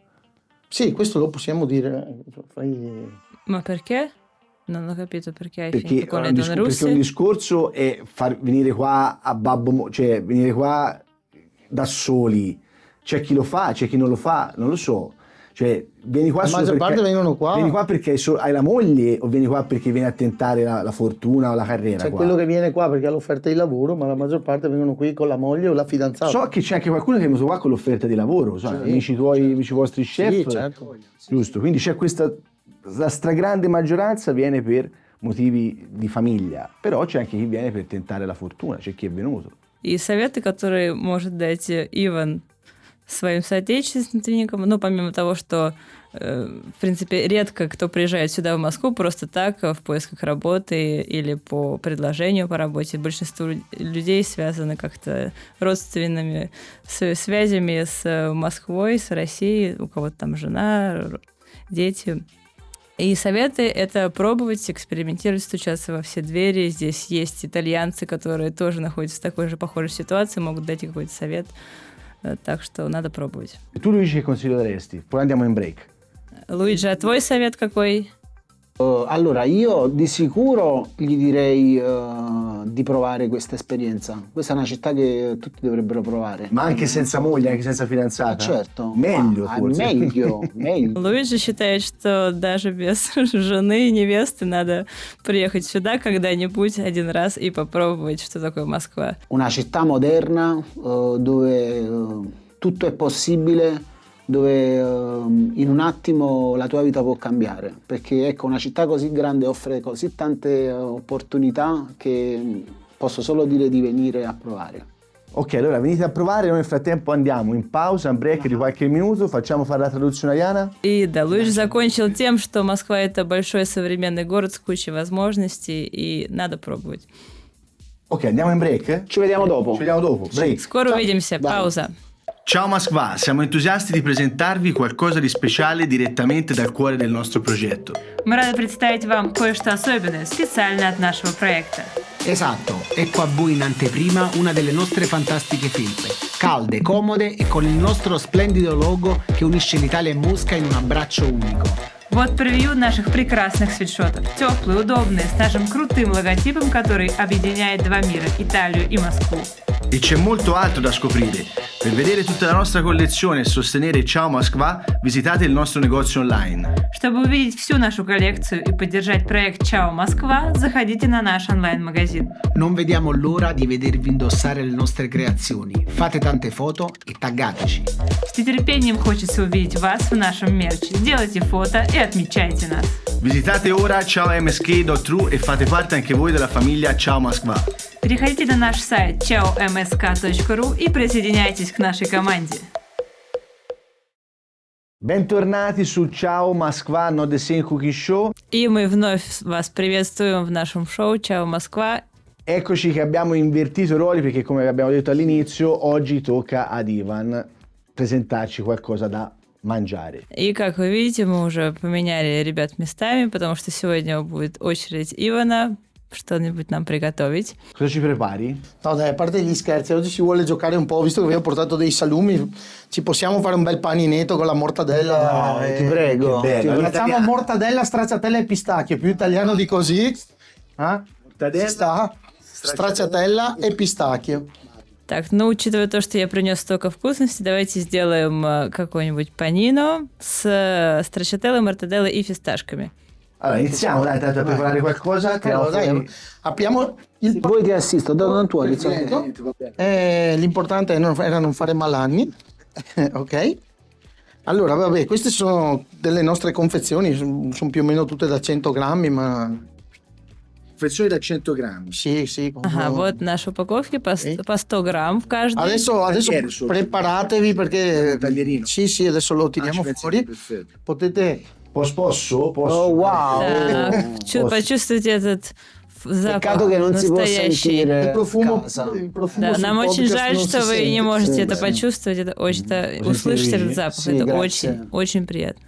Sì, questo lo possiamo dire. Ma perché? Non ho capito perché hai Perché finito con le donne russe. Perché un discorso è far venire qua a cioè venire qua da soli. C'è chi lo fa, c'è chi non lo fa, non lo so. Cioè, vieni qua la maggior parte vengono qua. Vieni qua perché hai la moglie o vieni qua perché vieni a tentare la fortuna o la carriera? C'è quello che viene qua perché ha l'offerta di lavoro, ma la maggior parte vengono qui con la moglie o la fidanzata. So che c'è anche qualcuno che è venuto qua con l'offerta di lavoro, so, amici tuoi, amici vostri chef. Sì, certo. Giusto, quindi c'è la stragrande maggioranza viene per motivi di famiglia, però c'è anche chi viene per tentare la fortuna, c'è chi è venuto. И советы, которые может дать Иван своим соотечественникам, ну, помимо того, что, в принципе, редко кто приезжает сюда, в Москву, просто так, в поисках работы или по предложению по работе. Большинство людей связаны как-то родственными связями с Москвой, с Россией, у кого-то там жена, дети. И советы — это пробовать, экспериментировать, стучаться во все двери. Здесь есть итальянцы, которые тоже находятся в такой же похожей ситуации, могут дать какой-то совет. Так что надо пробовать. Tu Luigi che consiglio daresti? Poi andiamo in break. Луиджи, а твой совет какой? Allora, io di sicuro gli direi di provare questa esperienza. Questa è una città che tutti dovrebbero provare. Ma anche senza moglie, anche senza fidanzata? Certo. Meglio forse. Meglio. Луиджи считает, что даже без жены и невесты надо приехать сюда когда-нибудь один раз и попробовать, что такое Москва. Una città moderna dove tutto è possibile, dove in un attimo la tua vita può cambiare, perché ecco, una città così grande offre così tante opportunità che posso solo dire di venire a provare. Ok, allora venite a provare, noi nel frattempo andiamo in pausa, in break di qualche minuto, facciamo fare la traduzione a Jana. И да, Луиджи закончил тем, что Москва — это большой современный город с кучей возможностей, и надо пробовать. Ok, andiamo in break? Ci vediamo dopo. Ci vediamo dopo, break. Скоро увидимся, пауза. Ciao Moskva, siamo entusiasti di presentarvi qualcosa di speciale direttamente dal cuore del nostro progetto. Мы рады представить вам кое-что особенное, специально от нашего проекта. Esatto, ecco a voi in anteprima una delle nostre fantastiche felpe, calde, comode e con il nostro splendido logo che unisce l'Italia e Mosca in un abbraccio unico. Вот превью наших прекрасных свитшотов. Теплые, удобные, с нашим крутым логотипом, который объединяет два мира, Италию и Москву. E c'è molto altro da scoprire. Per vedere tutta la nostra collezione e sostenere Ciao Moskva, visitate il nostro negozio online. Чтобы увидеть всю нашу коллекцию и поддержать проект Ciao Москва, заходите на наш онлайн-магазин. Non vediamo l'ora di vedervi indossare le nostre creazioni. Fate tante foto e taggateci. С нетерпением хочется увидеть вас в нашем мерче. Делайте фото и отмечайте нас. Visitate ora ciaomsk.ru e fate parte anche voi della famiglia Ciao Moskva. Переходите на наш сайт ciaomsk.ru и присоединяйтесь к нашей команде. Bentornati su Ciao Moskva, Not the Same Cookie Show. И мы вновь вас приветствуем в нашем шоу «Чао, Москва». Eccoci che abbiamo invertito i ruoli perché, come abbiamo detto all'inizio, oggi tocca ad Ivan presentarci qualcosa da mangiare. И, как вы видите, мы уже poменяли ребят местами, потому что сегодня будет очередь Ивана что-нибудь нам приготовить. Cosa ci prepari? No dai, a parte gli scherzi, oggi si vuole giocare un po', visto che vi ho portato dei salumi, ci possiamo fare un bel paninetto con la mortadella. Ti prego. Facciamo mortadella, stracciatella e pistacchio, più italiano di così. Ci sta? Stracciatella e pistacchio. Так, ну, учитывая то, что я принес столько вкусностей, давайте сделаем какой-нибудь панино с stracciatella, mortadella и фисташками. Allora, iniziamo, dai, tanto a preparare qualcosa. Allora, dai, apriamo il Voi ti assisto, non tu l'importante era non fare malanni. Ok? Allora, vabbè, queste sono delle nostre confezioni, sono più o meno tutte da 100 grammi, ma... Confezioni da 100 grammi. Sì. Ага, вот наши упаковки по 100 грамм в каждой. Adesso preparatevi perché... Taglierino. Sì, adesso lo tiriamo fuori. Potete... Posso? Oh, wow. Так, почувствуйте этот Peccato che non si può настоящий. sentire Il profumo, casa. il profumo Да, sul нам очень podcast жаль, non что si вы не sente. можете Sì, это sì. почувствовать, это услышать этот запах, Sì, это grazie. очень приятно.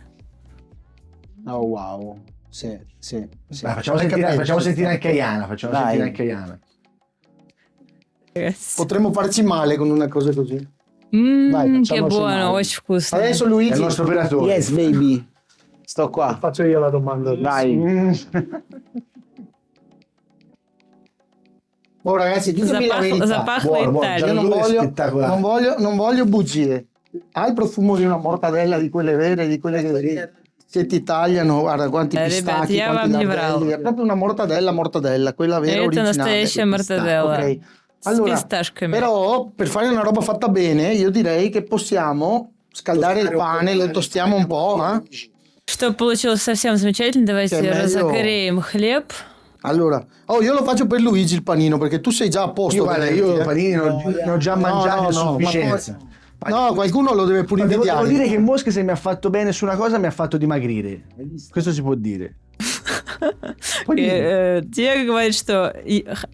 Oh wow. Sì, sì, sì. Dai, facciamo Hai sentire, capito? facciamo sentire anche Iana, Dai. sentire anche Iana. Potremmo farci male con una cosa così. Vai, Che facciamoci buono, male. очень вкусно. Adesso È il Luigi, nostro operatore. Yes, baby. Sto qua. faccio io la domanda. Dai. Oh ragazzi, ditemi la verità. Запахло Buono, buono, Италией. Io non Gianluca è voglio, spettacolare. non voglio bugie. Hai il profumo di una mortadella, di quelle vere, di quelle che ti tagliano, guarda quanti Rебят, pistacchi, я quanti вам не labelli. врал. È proprio una mortadella, quella vera Это originale. настоящая мортаделла. Ok. С Allora, фисташками. però per fare una roba fatta bene, io direi che possiamo scaldare il pane, lo tostiamo un po', eh? Чтобы получилось совсем замечательно, давайте Che è meglio- разогреем хлеб. Allora, io lo faccio per Luigi il panino perché tu sei già a posto. Io guarda, per io dirti, panini ne ho già mangiati a sufficienza. No, qualcuno lo deve pure Ma devo invidiare. dire che Mosca se mi ha fatto bene su una cosa mi ha fatto dimagrire. Questo si può dire. Puoi dire. Диего говорит, что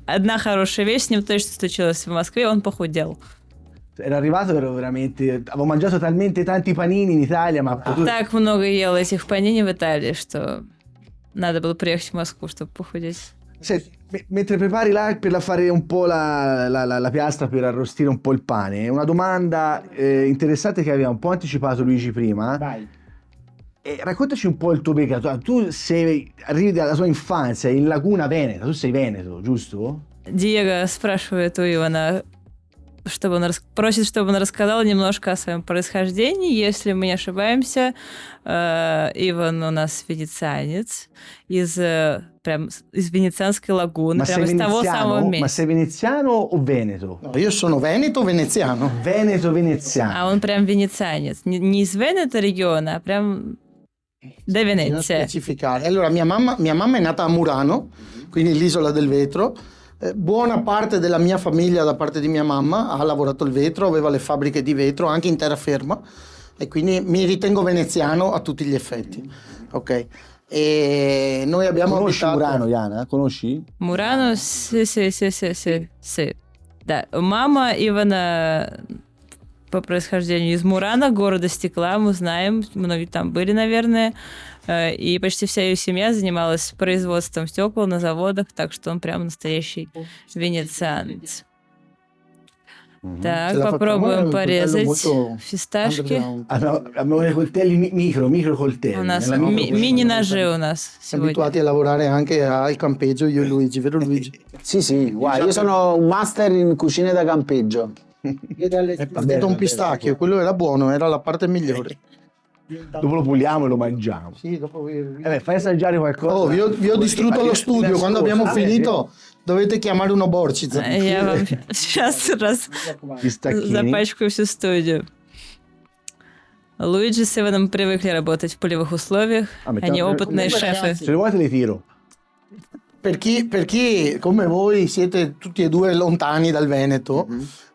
одна хорошая вещь с ним точно случилась в Москве, он похудел. Ero arrivato, ero veramente. Avevo mangiato talmente tanti panini in Italia, ma Так много ел этих панини в Италии, что надо было приехать в Москву, чтобы похудеть. Mentre prepari là per fare un po' la piastra per arrostire un po' il pane, una domanda interessante che aveva un po' anticipato Luigi prima. Vai. Raccontaci un po' il tuo peccato. Tu arrivi dalla tua infanzia in Laguna Veneta, tu sei veneto, giusto? Диего спрашивает у Ивана, чтобы просит, чтобы он рассказал немножко о своем происхождении. Если мы не ошибаемся, Иван у нас венецианец из Венецианской лагуны, Ma прямо sei из того самого veneziano? Ma места. sei veneziano o veneto? No, io sono veneziano. Veneto veneziano. А он прям венецианец. Не из Венето региона, а прям da Bisogna Venezia. specificare. Allora, mia mamma è nata a Murano, quindi l'isola del vetro. Buona parte della mia famiglia, da parte di mia mamma, ha lavorato il vetro, aveva le fabbriche di vetro anche in terraferma e quindi mi ritengo veneziano a tutti gli effetti. Ok. E noi abbiamo Conosci abitato... Murano, Iana? Conosci? Мурано, sì. Да, мама Ивана по происхождению из Мурана, города стекла, мы знаем, многие там были, наверное, и почти вся ее семья занималась производством стекол на заводах, так что он прям настоящий венецианец. Так, Ce la попробуем facciamo? порезать Molto фисташки. underground. Abbiamo dei coltelli micro coltelli. У нас Nella micro мини-ножи у нас Siamo сегодня. abituati a lavorare anche al campeggio io e Luigi, vero Luigi? Sì, guarda, io sono un master in cucine da campeggio. È partito un pistacchio, quello era buono, era la parte migliore. Dopo lo puliamo e lo mangiamo. Sì, dopo Fai assaggiare qualcosa. Oh, vi ho distrutto lo studio, quando abbiamo finito dovete chiamare uno Borciza. Я вам сейчас раз Gli stacchini. запачкаю всю студию. Луиджи с Иваном привыкли работать в полевых условиях. Они опытные шефы. Se le vuoi te le tiro. Per chi come voi siete tutti e due lontani dal Veneto,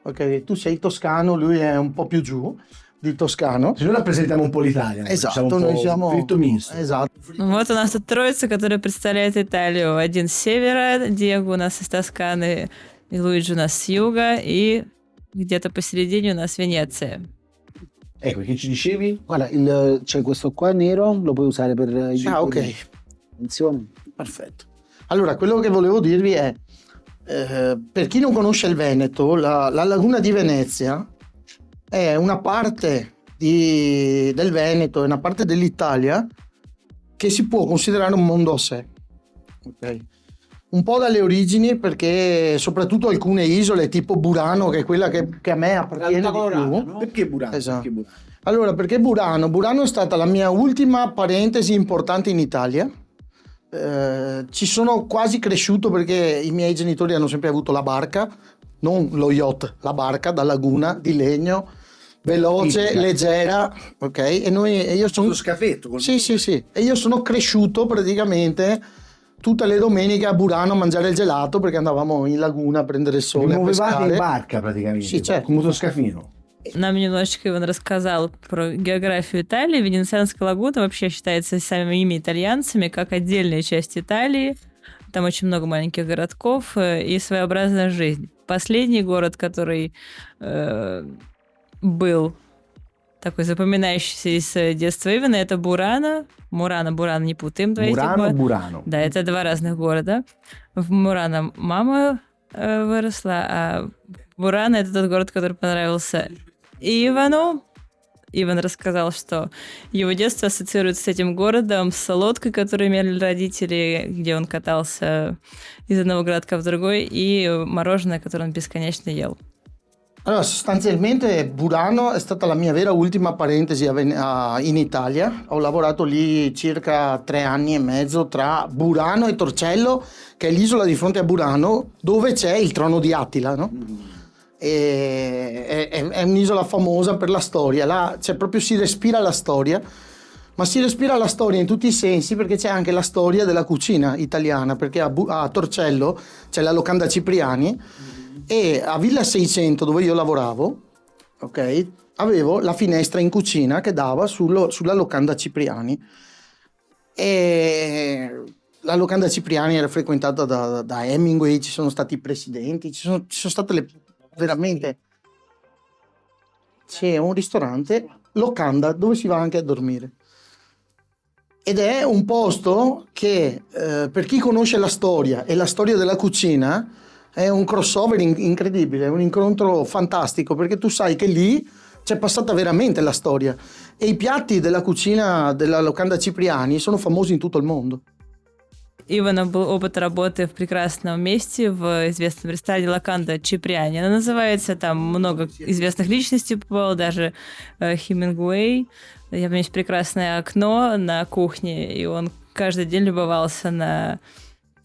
ok, tu sei toscano, lui è un po' più giù di toscano. Se noi rappresentiamo un po' l'Italia. Esatto, un noi po' siamo... fritto misto. Esatto. Вот у нас тут троица, которая представляет Италию. Один с севера, Диего у нас из Тосканы, и Луиджи у нас с юга, и где-то посередине у нас Венеция. Ecco, che ci dicevi? Guarda, c'è questo qua nero, lo puoi usare per i Ok, Attenzione. perfetto. Allora, quello che volevo dirvi è, per chi non conosce il Veneto, la laguna di Venezia è una parte del Veneto, è una parte dell'Italia che si può considerare un mondo a sé. Okay? Un po' dalle origini, perché soprattutto alcune isole tipo Burano, che è quella che a me appartiene di più. Perché Burano? Esatto. Perché Burano? Allora, perché Burano è stata la mia ultima parentesi importante in Italia. Ci sono quasi cresciuto perché i miei genitori hanno sempre avuto la barca, non lo yacht, la barca da laguna di legno, veloce, leggera, ok? E io sono... Lo scafetto. Sì. E io sono cresciuto praticamente tutte le domeniche a Burano a mangiare il gelato perché andavamo in laguna a prendere il Vi sole, a muovevate pescare. in barca praticamente. Sì, certo. Con motoscafino. Нам немножечко Иван рассказал про географию Италии. Венецианская лагуна вообще считается самими итальянцами как отдельная часть Италии. Там очень много маленьких городков и своеобразная жизнь. Последний город, который был такой запоминающийся из детства Ивана, это Бурано. Бурано, не путаем. Бурано. Да, это два разных города. В Мурано мама выросла, а Бурано — это тот город, который понравился Ивану. Иван рассказал, что его детство ассоциируется с этим городом, с лодкой, которую имели родители, где он катался из одного городка в другой, и мороженое, которое он бесконечно ел. Allora, sostanzialmente Burano è stata la mia vera ultima parentesi in Italia. Ho lavorato lì circa 3 anni e mezzo tra Burano e Torcello, che è l'isola di fronte a Burano, dove c'è il trono di Attila, no? È un'isola famosa per la storia. Là proprio si respira la storia, ma si respira la storia in tutti i sensi, perché c'è anche la storia della cucina italiana, perché a Torcello c'è la locanda Cipriani. E a Villa 600, dove io lavoravo, ok, avevo la finestra in cucina che dava sulla locanda Cipriani. E la locanda Cipriani era frequentata da Hemingway, ci sono stati i presidenti, ci sono state veramente... C'è un ristorante, locanda, dove si va anche a dormire. Ed è un posto che, per chi conosce la storia e la storia della cucina, è un crossover incredibile, è un incontro fantastico, perché tu sai che lì c'è passata veramente la storia e i piatti della cucina della locanda Cipriani sono famosi in tutto il mondo. Ивана был опыт работы в прекрасном месте, в известном ресторане «Локанда Чиприани». Она называется, там много известных личностей побывало, даже Хемингуэй. У меня есть прекрасное окно на кухне, и он каждый день любовался на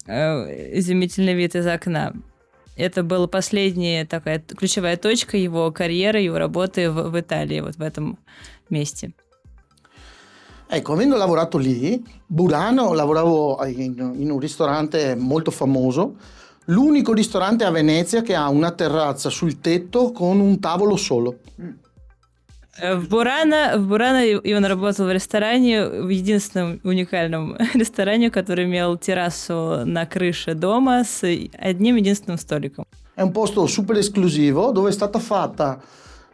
изумительный вид из окна. Это была последняя такая ключевая точка его карьеры, его работы в Италии, вот в этом месте. Ecco, avendo lavorato lì, Burano, lavoravo in un ristorante molto famoso, l'unico ristorante a Venezia che ha una terrazza sul tetto con un tavolo solo. В Бурано Иван работал в ресторане, в единственном уникальном ресторане, который имел террасу на крыше дома с одним единственным столиком. È un posto super esclusivo dove è stata fatta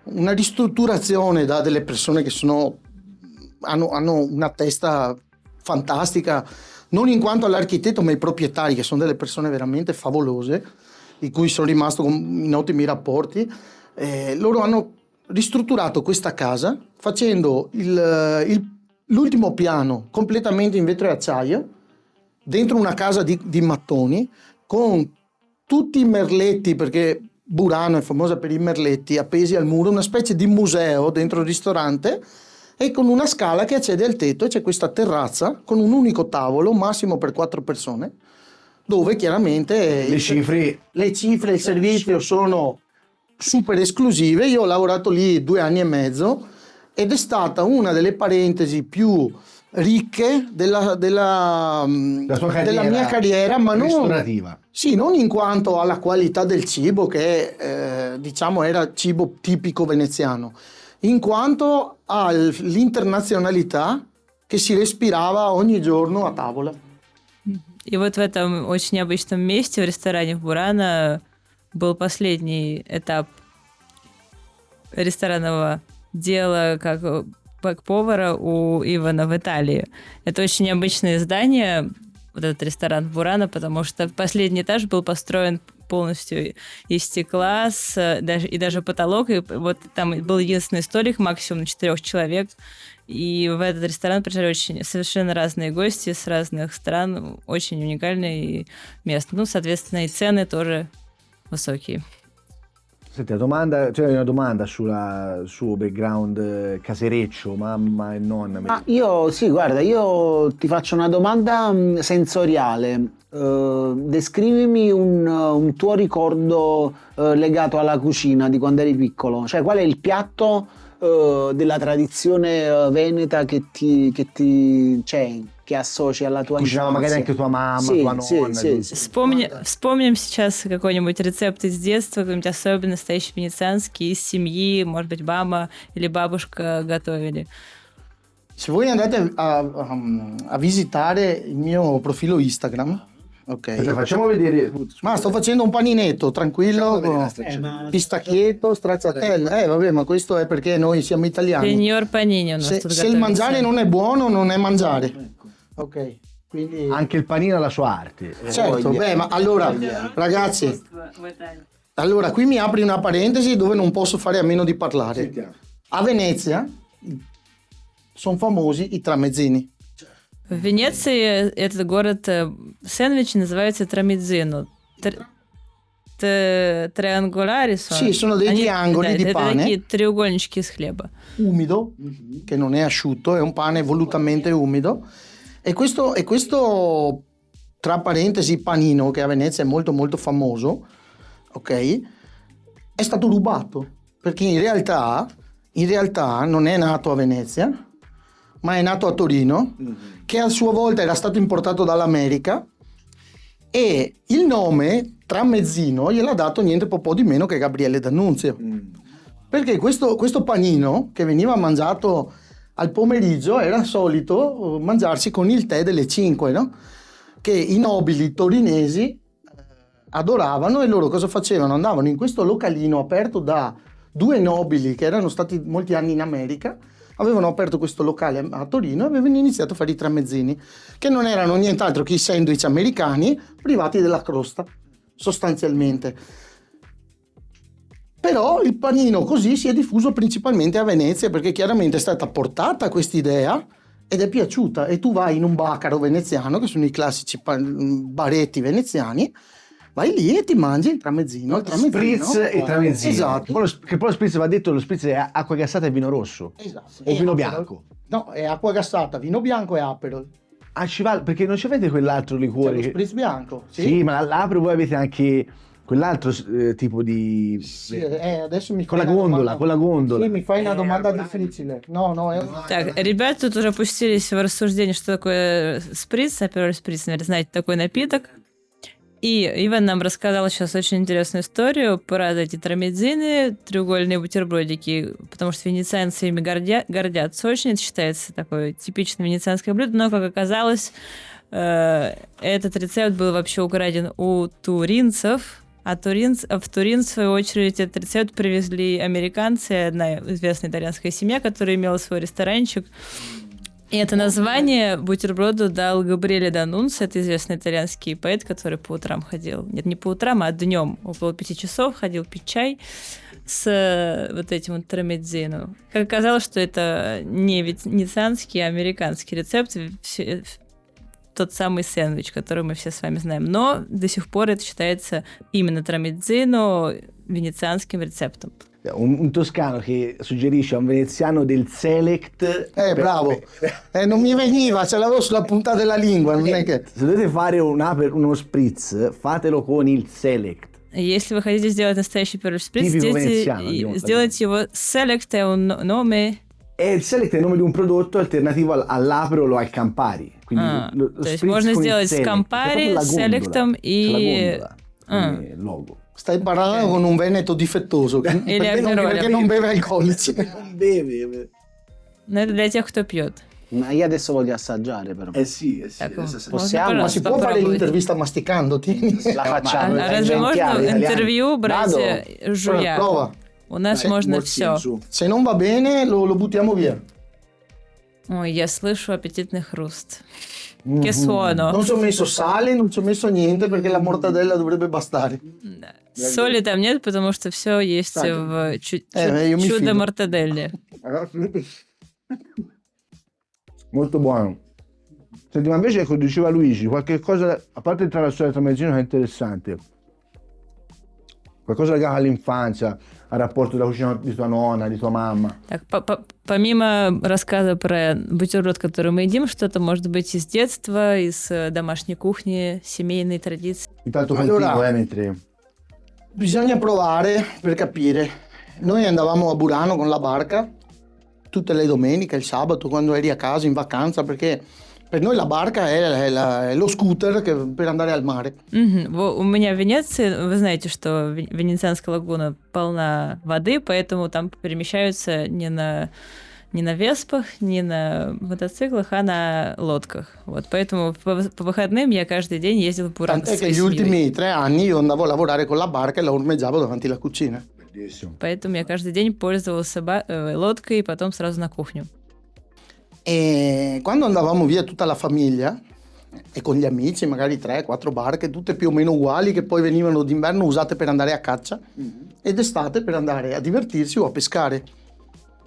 una ristrutturazione da delle persone che hanno una testa fantastica, non in quanto all'architetto, ma i proprietari, che sono delle persone veramente favolose, di cui sono rimasto in ottimi rapporti. Loro hanno ristrutturato questa casa facendo l'ultimo piano completamente in vetro e acciaio, dentro una casa di mattoni, con tutti i merletti, perché Burano è famosa per i merletti appesi al muro, una specie di museo dentro il ristorante, e con una scala che accede al tetto, e c'è questa terrazza con un unico tavolo, massimo per 4 persone, dove chiaramente le cifre e il servizio sono super esclusive. Io ho lavorato lì 2 anni e mezzo ed è stata una delle parentesi più ricche della mia carriera, ma ristorativa. Non in quanto alla qualità del cibo, che diciamo era cibo tipico veneziano, in quanto all'internazionalità che si respirava ogni giorno a tavola. И вот в этом очень необычном месте, в ресторане в Бурано, был последний этап ресторанного дела как повара у Ивана в Италии. Это очень необычное здание, вот этот ресторан в Бурано, потому что последний этаж был построен полностью из стекла, даже потолок, и вот там был единственный столик, максимум 4 человек, и в этот ресторан приезжали совершенно разные гости с разных стран, очень уникальное место. Ну, соответственно, и цены тоже высокие. Senti, c'è una domanda sul suo background casereccio, mamma e nonna. Io ti faccio una domanda sensoriale. Descrivimi un tuo ricordo legato alla cucina di quando eri piccolo. Cioè, qual è il piatto della tradizione veneta che associ alla tua Cucinava infanzia? magari anche tua mamma, tua nonna. Вспомним сейчас какой-нибудь рецепт из детства, какой-нибудь особенный, настоящий венецианский, из семьи, может быть, мама или бабушка готовили. Se voi andate a visitare il mio profilo Instagram, Ok. Aspetta, facciamo vedere. Ma sto facendo un paninetto, tranquillo, con pistacchietto, stracciatella. Vabbè, ma questo è perché noi siamo italiani. Signor Panini у нас тут Se il mangiare non è buono, non è mangiare. Ok, quindi... Anche il panino ha la sua arte. Certo, beh, ma allora, ragazzi, allora qui mi apri una parentesi dove non posso fare a meno di parlare. A Venezia sono famosi i tramezzini. В Венеции этот город сэндвичи называется трамедзино. Triangolari Sì, sono dei triangoli di это pane такие треугольнички из хлеба. umido, che non è asciutto, è un pane volutamente umido. E questo, tra parentesi, panino, che a Venezia è molto molto famoso, ok, è stato rubato, perché in realtà non è nato a Venezia, ma è nato a Torino, che a sua volta era stato importato dall'America, e il nome tramezzino gliel'ha dato niente po' di meno che Gabriele D'Annunzio. Perché questo panino che veniva mangiato al pomeriggio era solito mangiarsi con il tè delle 5, no? Che i nobili torinesi adoravano, e loro cosa facevano? Andavano in questo localino aperto da due nobili che erano stati molti anni in America, avevano aperto questo locale a Torino e avevano iniziato a fare i tramezzini, che non erano nient'altro che i sandwich americani privati della crosta, sostanzialmente. Però il panino così si è diffuso principalmente a Venezia, perché chiaramente è stata portata quest'idea ed è piaciuta, e tu vai in un bacaro veneziano, che sono i classici baretti veneziani, vai lì e ti mangi il tramezzino. Spritz e tramezzino. Esatto. Che poi lo spritz, va detto, lo spritz è acqua gassata e vino rosso. Esatto. O vino Aperol. bianco. No, è acqua gassata, vino bianco e Aperol. Ah, ci va, perché non ci avete quell'altro C'è liquore? lo spritz bianco. Sì, ma l'Aperol voi avete anche quell'altro tipo di... Sì, adesso mi Con fai la una gondola, domanda. con la gondola. Sì, mi fai una domanda difficile. No, è Так, ребята тут уже опустились в рассуждение, что такое сприц, апероль сприц, наверное, знаете, такой напиток. И Иван нам рассказал сейчас очень интересную историю про эти трамедзины, треугольные бутербродики, потому что венецианцы ими гордятся очень. Это считается такое типичное венецианское блюдо, но, как оказалось, этот рецепт был вообще украден у туринцев, а в Турин, в свою очередь, этот рецепт привезли американцы, одна известная итальянская семья, которая имела свой ресторанчик. И это название бутерброду дал Габриэле Д'Annunzio, это известный итальянский поэт, который по утрам ходил, нет, не по утрам, а днем, около 5 часов ходил пить чай с вот этим вот трамедзино. Как оказалось, что это не венецианский, а американский рецепт, тот самый сэндвич, который мы все с вами знаем. Но до сих пор это считается именно трамедзино венецианским рецептом. Un toscano che suggerisce a un veneziano del Select. bravo. Non mi veniva, ce l'avevo sulla punta della lingua. Non è che... Se dovete fare uno spritz, fatelo con il Select. Если вы хотите сделать настоящий апероль сприц, Tipico сделайте его Select è un nome. E il Select è il nome di un prodotto alternativo all'Aperol o al Campari. Quindi lo то есть spritz можно con il сделать с Select, Campari, che è proprio la Selectom gondola. и... C'è la gondola come logo. Stai parlando con un veneto difettoso perché non beve alcolici. Non beve. Но это для тех, кто pьет. Ma io adesso voglio assaggiare però. Sì. Ecco, Possiamo? Ma si può fare l'intervista masticando? Tieni. La facciamo. А разве можно интервью брать жуя? Prova. У нас можно все. Se non va bene lo buttiamo via. Ой, я слышу аппетитный хруст. Che suono. Non ci ho messo sale, non ci ho messo niente perché la mortadella dovrebbe bastare. Да. Соли там нет, потому что все есть в io mi чудо fido. мортаделле. Molto buono. Senti, ma invece ecco, diceva Luigi, qualche cosa, a parte entrare alla storia del tramezzino, che è interessante. Qualcosa legato all'infanzia, al rapporto della cucina di tua nonna, di tua mamma. Так, помимо рассказа про бутерброд, который мы едим, что-то может быть из детства, из домашней кухни, семейной традиции. Intanto Allora- continuo, mentre... Bisogna provare per capire. Noi andavamo a Burano con la barca tutte le domeniche, il sabato, quando eri a casa in vacanza, perché per noi la barca è lo scooter per andare al mare. У меня в Венеции, вы знаете, что Венецианская лагуна полна воды, поэтому там перемещаются не не на веспах, не на мотоциклах, а на лодках. Вот, поэтому по выходным я каждый день ездил в Буран. Tant'è che gli ultimi 3 anni io andavo a lavorare con la barca e la ormeggiavo davanti alla cucina. Поэтому я каждый день пользовался лодкой и потом сразу на кухню. E quando andavamo via tutta la famiglia e con gli amici, magari 3-4 barche, tutte più o meno uguali, che poi venivano d'inverno usate per andare a caccia ed estate per andare a divertirsi o a pescare.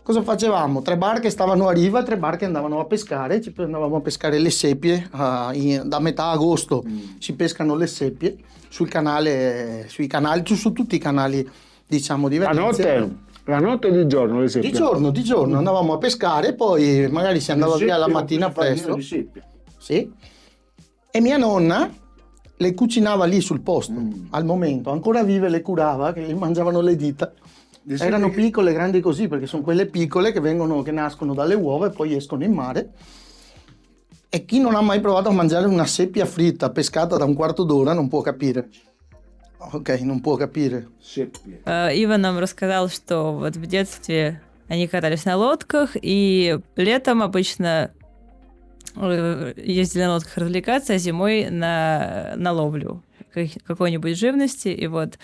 Cosa facevamo? 3 barche stavano a riva, 3 barche andavano a pescare, ci andavamo a pescare le seppie, da metà agosto si pescano le seppie sul canale, sui canali, su tutti i canali, diciamo, di Venezia. La notte o di giorno le seppie? Di giorno andavamo a pescare, poi magari si andava via la mattina presto. Sì. E mia nonna le cucinava lì sul posto, al momento, ancora vive le curava, che gli mangiavano le dita. Erano piccole, grandi così, perché sono quelle piccole che nascono dalle uova e poi escono in mare. E chi non ha mai provato a mangiare una seppia fritta pescata da un quarto d'ora non può capire. Ok, non può capire. Ива нам рассказал, что вот в детстве они катались на лодках, и летом обычно ездили на лодках развлекаться, а зимой на ловлю какой-нибудь живности. И вот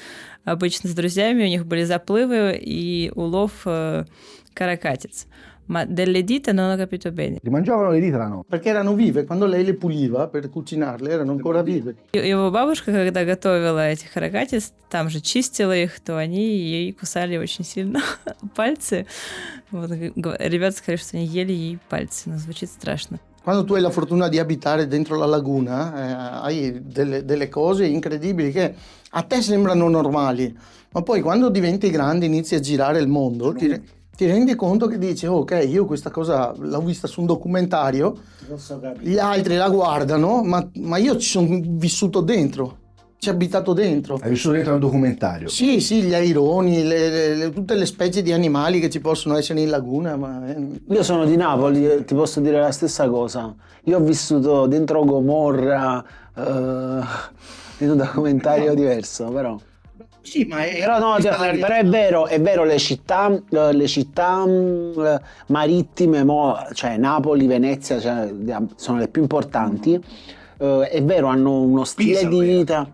обычно с друзьями у них были заплывы и улов каракатиц. Ma delle dita non ho capito bene. Li mangiavano le dita la notte? Perché erano vive, quando lei le puliva per cucinarle erano ancora vive. Его бабушка, когда готовила этих каракатиц, там же чистила их, то они ей кусали очень сильно пальцы. Вот, ребята сказали, что они ели ей пальцы, но звучит страшно. Quando tu hai la fortuna di abitare dentro la laguna, hai delle cose incredibili che a te sembrano normali, ma poi quando diventi grande inizi a girare il mondo, ti rendi conto che dici, ok, io questa cosa l'ho vista su un documentario, gli altri la guardano, ma io ci sono vissuto dentro, ci ho abitato dentro. Hai vissuto dentro un documentario? Sì, gli aironi, tutte le specie di animali che ci possono essere in laguna. Io sono di Napoli, ti posso dire la stessa cosa. Io ho vissuto dentro Gomorra, in un documentario diverso, però. Sì, ma Però è vero, le città marittime, cioè Napoli, Venezia, cioè, sono le più importanti. È vero, hanno uno stile di vita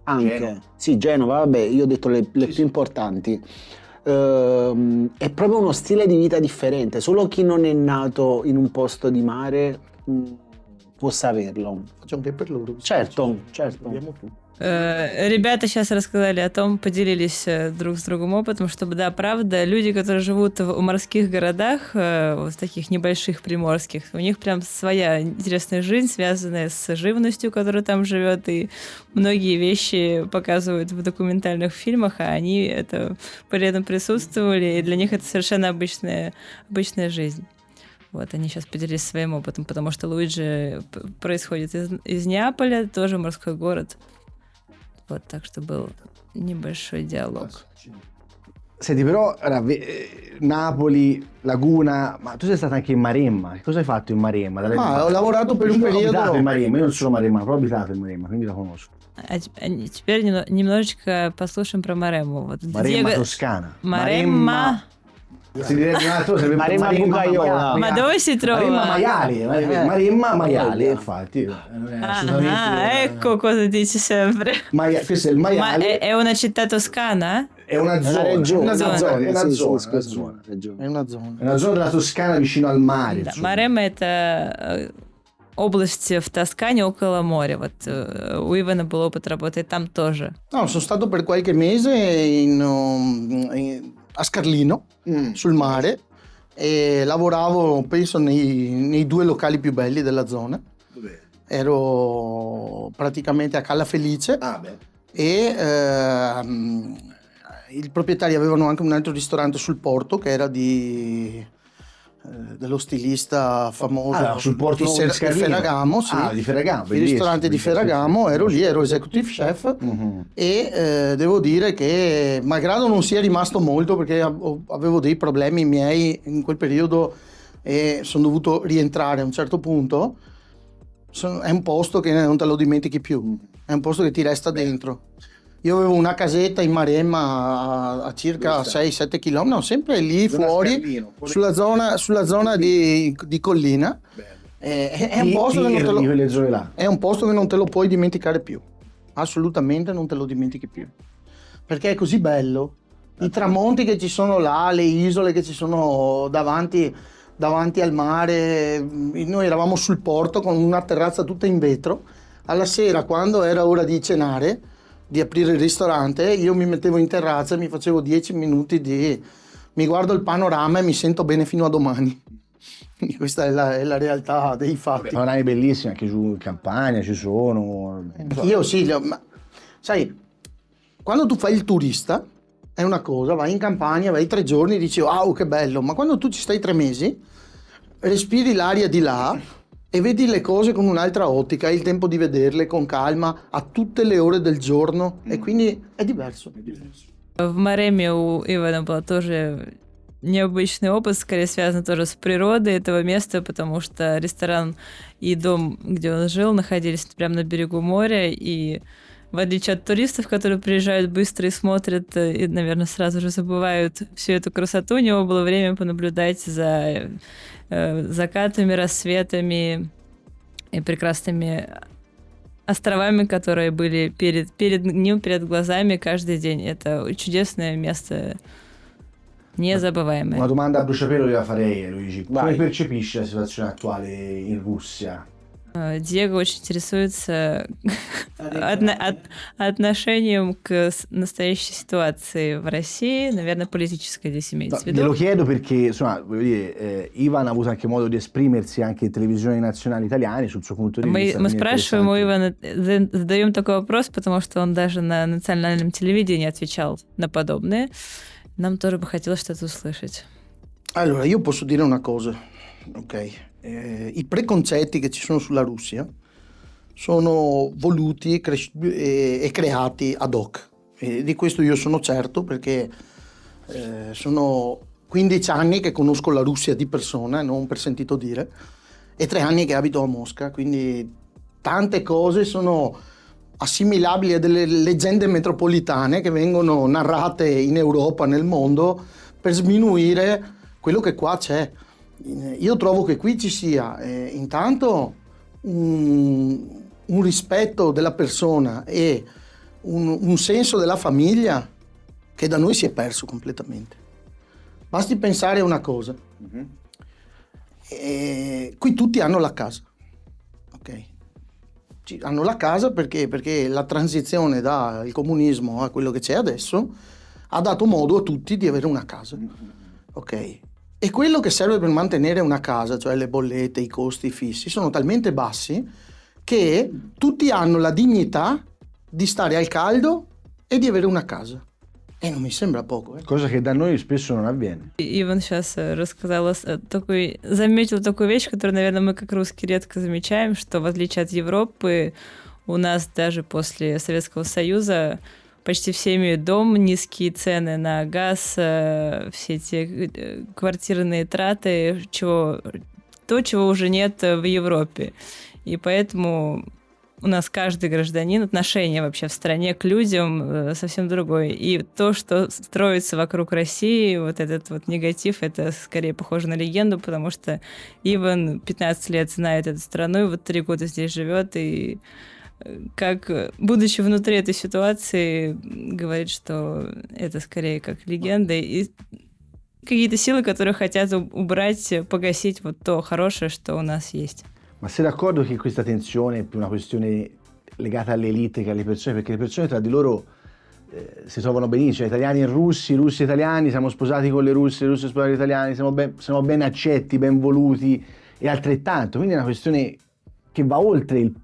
anche. Genova. Sì, Genova, vabbè, io ho detto le più importanti. È proprio uno stile di vita differente. Solo chi non è nato in un posto di mare può saperlo. Facciamo che per loro. Certo. Ребята сейчас рассказали о том, поделились друг с другом опытом, чтобы, да, правда, люди, которые живут в морских городах, в таких небольших приморских, у них прям своя интересная жизнь, связанная с живностью, которая там живет, и многие вещи показывают в документальных фильмах, а они это при этом присутствовали, и для них это совершенно обычная жизнь. Вот, они сейчас поделились своим опытом, потому что Луиджи происходит из Неаполя, тоже морской город. Вот, так что был небольшой диалог. Senti, però Napoli, Laguna, ma tu sei stata anche in Maremma. Che cosa hai fatto in Maremma? Ho lavorato per un periodo. Ho abitato in Maremma, io non sono Maremma, però ho abitato in Maremma, quindi la conosco. Теперь немножечко послушаем про Маремму. Вот Maremma Toscana. Maremma. Si direbbe un altro, sarebbe Maremma Bucaiola. Ma dove si trova? Maremma Maiale, infatti. Ecco cosa dici sempre. Questo è il maiale. Ma è una città toscana? È una zona. È una zona della Toscana vicino al mare. Да, Маремма — это область в Тоскане около моря. Вот у Ивана был опыт работы там тоже. No, sono stato per qualche mese a Scarlino, sul mare, e lavoravo, penso, nei 2 locali più belli della zona. Dov'è? Ero praticamente a Calla Felice. E i proprietari avevano anche un altro ristorante sul porto che era dello stilista famoso sul porto di Ferragamo, sì. Di Ferragamo, il ristorante di Ferragamo, ero lì, ero executive chef e devo dire che malgrado non sia rimasto molto perché avevo dei problemi miei in quel periodo e sono dovuto rientrare a un certo punto, è un posto che non te lo dimentichi più, è un posto che ti resta dentro. Io avevo una casetta in Maremma a circa 6-7 km, no, sempre lì fuori, sulla zona di collina. È un posto che non te lo, quelle zone là. è un posto che non te lo puoi dimenticare più. Assolutamente non te lo dimentichi più. Perché è così bello. I tramonti che ci sono là, le isole che ci sono davanti al mare. Noi eravamo sul porto con una terrazza tutta in vetro. Alla sera, quando era ora di cenare, di aprire il ristorante, io mi mettevo in terrazza e mi facevo 10 minuti mi guardo il panorama e mi sento bene fino a domani. Quindi questa è la realtà dei fatti. Panorami bellissimi anche su in Campania ci sono. Io sì, ma sai, quando tu fai il turista è una cosa, vai in Campania, vai 3 giorni e dici wow che bello, ma quando tu ci stai 3 mesi, respiri l'aria di là e vedi le cose con un'altra ottica, hai il tempo di vederle con calma a tutte le ore del giorno e quindi è diverso. В Мареме у Ивана был тоже необычный опыт, скорее связан тоже с природой этого места, потому что ресторан и дом, где он жил, находились прямо на берегу моря, и в отличие от туристов, которые приезжают быстро и смотрят, и, наверное, сразу же забывают всю эту красоту, у него было время понаблюдать за закатами, рассветами и прекрасными островами, которые были перед ним, перед глазами каждый день. Это чудесное место, незабываемое. Una domanda a bruciapelo gliela farei, Luigi. Come Vai. percepisci la situazione attuale in Russia? Диего очень интересуется отношением к настоящей ситуации в России, наверное, политической здесь имеется в виду. Glielo chiedo perché, insomma, voglio dire, Ivan ha avuto anche modo di esprimersi anche in televisioni nazionali italiane sul suo punto di vista. Мы спрашиваем у Ивана, задаем такой вопрос, потому что он даже на национальном телевидении отвечал на подобное. Нам тоже бы хотелось что-то услышать. Allora, io posso dire una cosa, ok? I preconcetti che ci sono sulla Russia sono voluti e creati ad hoc. E di questo io sono certo perché sono 15 anni che conosco la Russia di persona, non per sentito dire, e 3 anni che abito a Mosca, quindi tante cose sono assimilabili a delle leggende metropolitane che vengono narrate in Europa, nel mondo, per sminuire quello che qua c'è. Io trovo che qui ci sia intanto un rispetto della persona e un senso della famiglia che da noi si è perso completamente. Basti pensare a una cosa. Qui tutti hanno la casa, ok? Hanno la casa perché la transizione dal comunismo a quello che c'è adesso ha dato modo a tutti di avere una casa, ok? E quello che serve per mantenere una casa, cioè le bollette, i costi fissi, sono talmente bassi che tutti hanno la dignità di stare al caldo e di avere una casa. E non mi sembra poco. Cosa che da noi spesso non avviene. Иван сейчас заметил такую вещь, которую, наверное, мы как русские редко замечаем, что в отличие от Европы, у нас даже после Советского Союза почти все имеют дом, низкие цены на газ, все эти квартирные траты, чего уже нет в Европе. И поэтому у нас каждый гражданин, отношение вообще в стране к людям совсем другое. И то, что строится вокруг России, вот этот вот негатив, это скорее похоже на легенду, потому что Иван 15 лет знает эту страну, и вот 3 года здесь живет, и как, будучи внутри этой ситуации, говорит, что это скорее как легенда, и какие-то силы, которые хотят убрать, погасить вот то хорошее, что у нас есть. Ma sei d'accordo che questa tensione è più una questione legata all'elite che alle persone? Perché le persone tra di loro si trovano benissimo, italiani e russi e italiani, siamo sposati con le russi sposati con gli italiani, siamo ben accetti, ben voluti e altrettanto. Quindi è una questione che va oltre il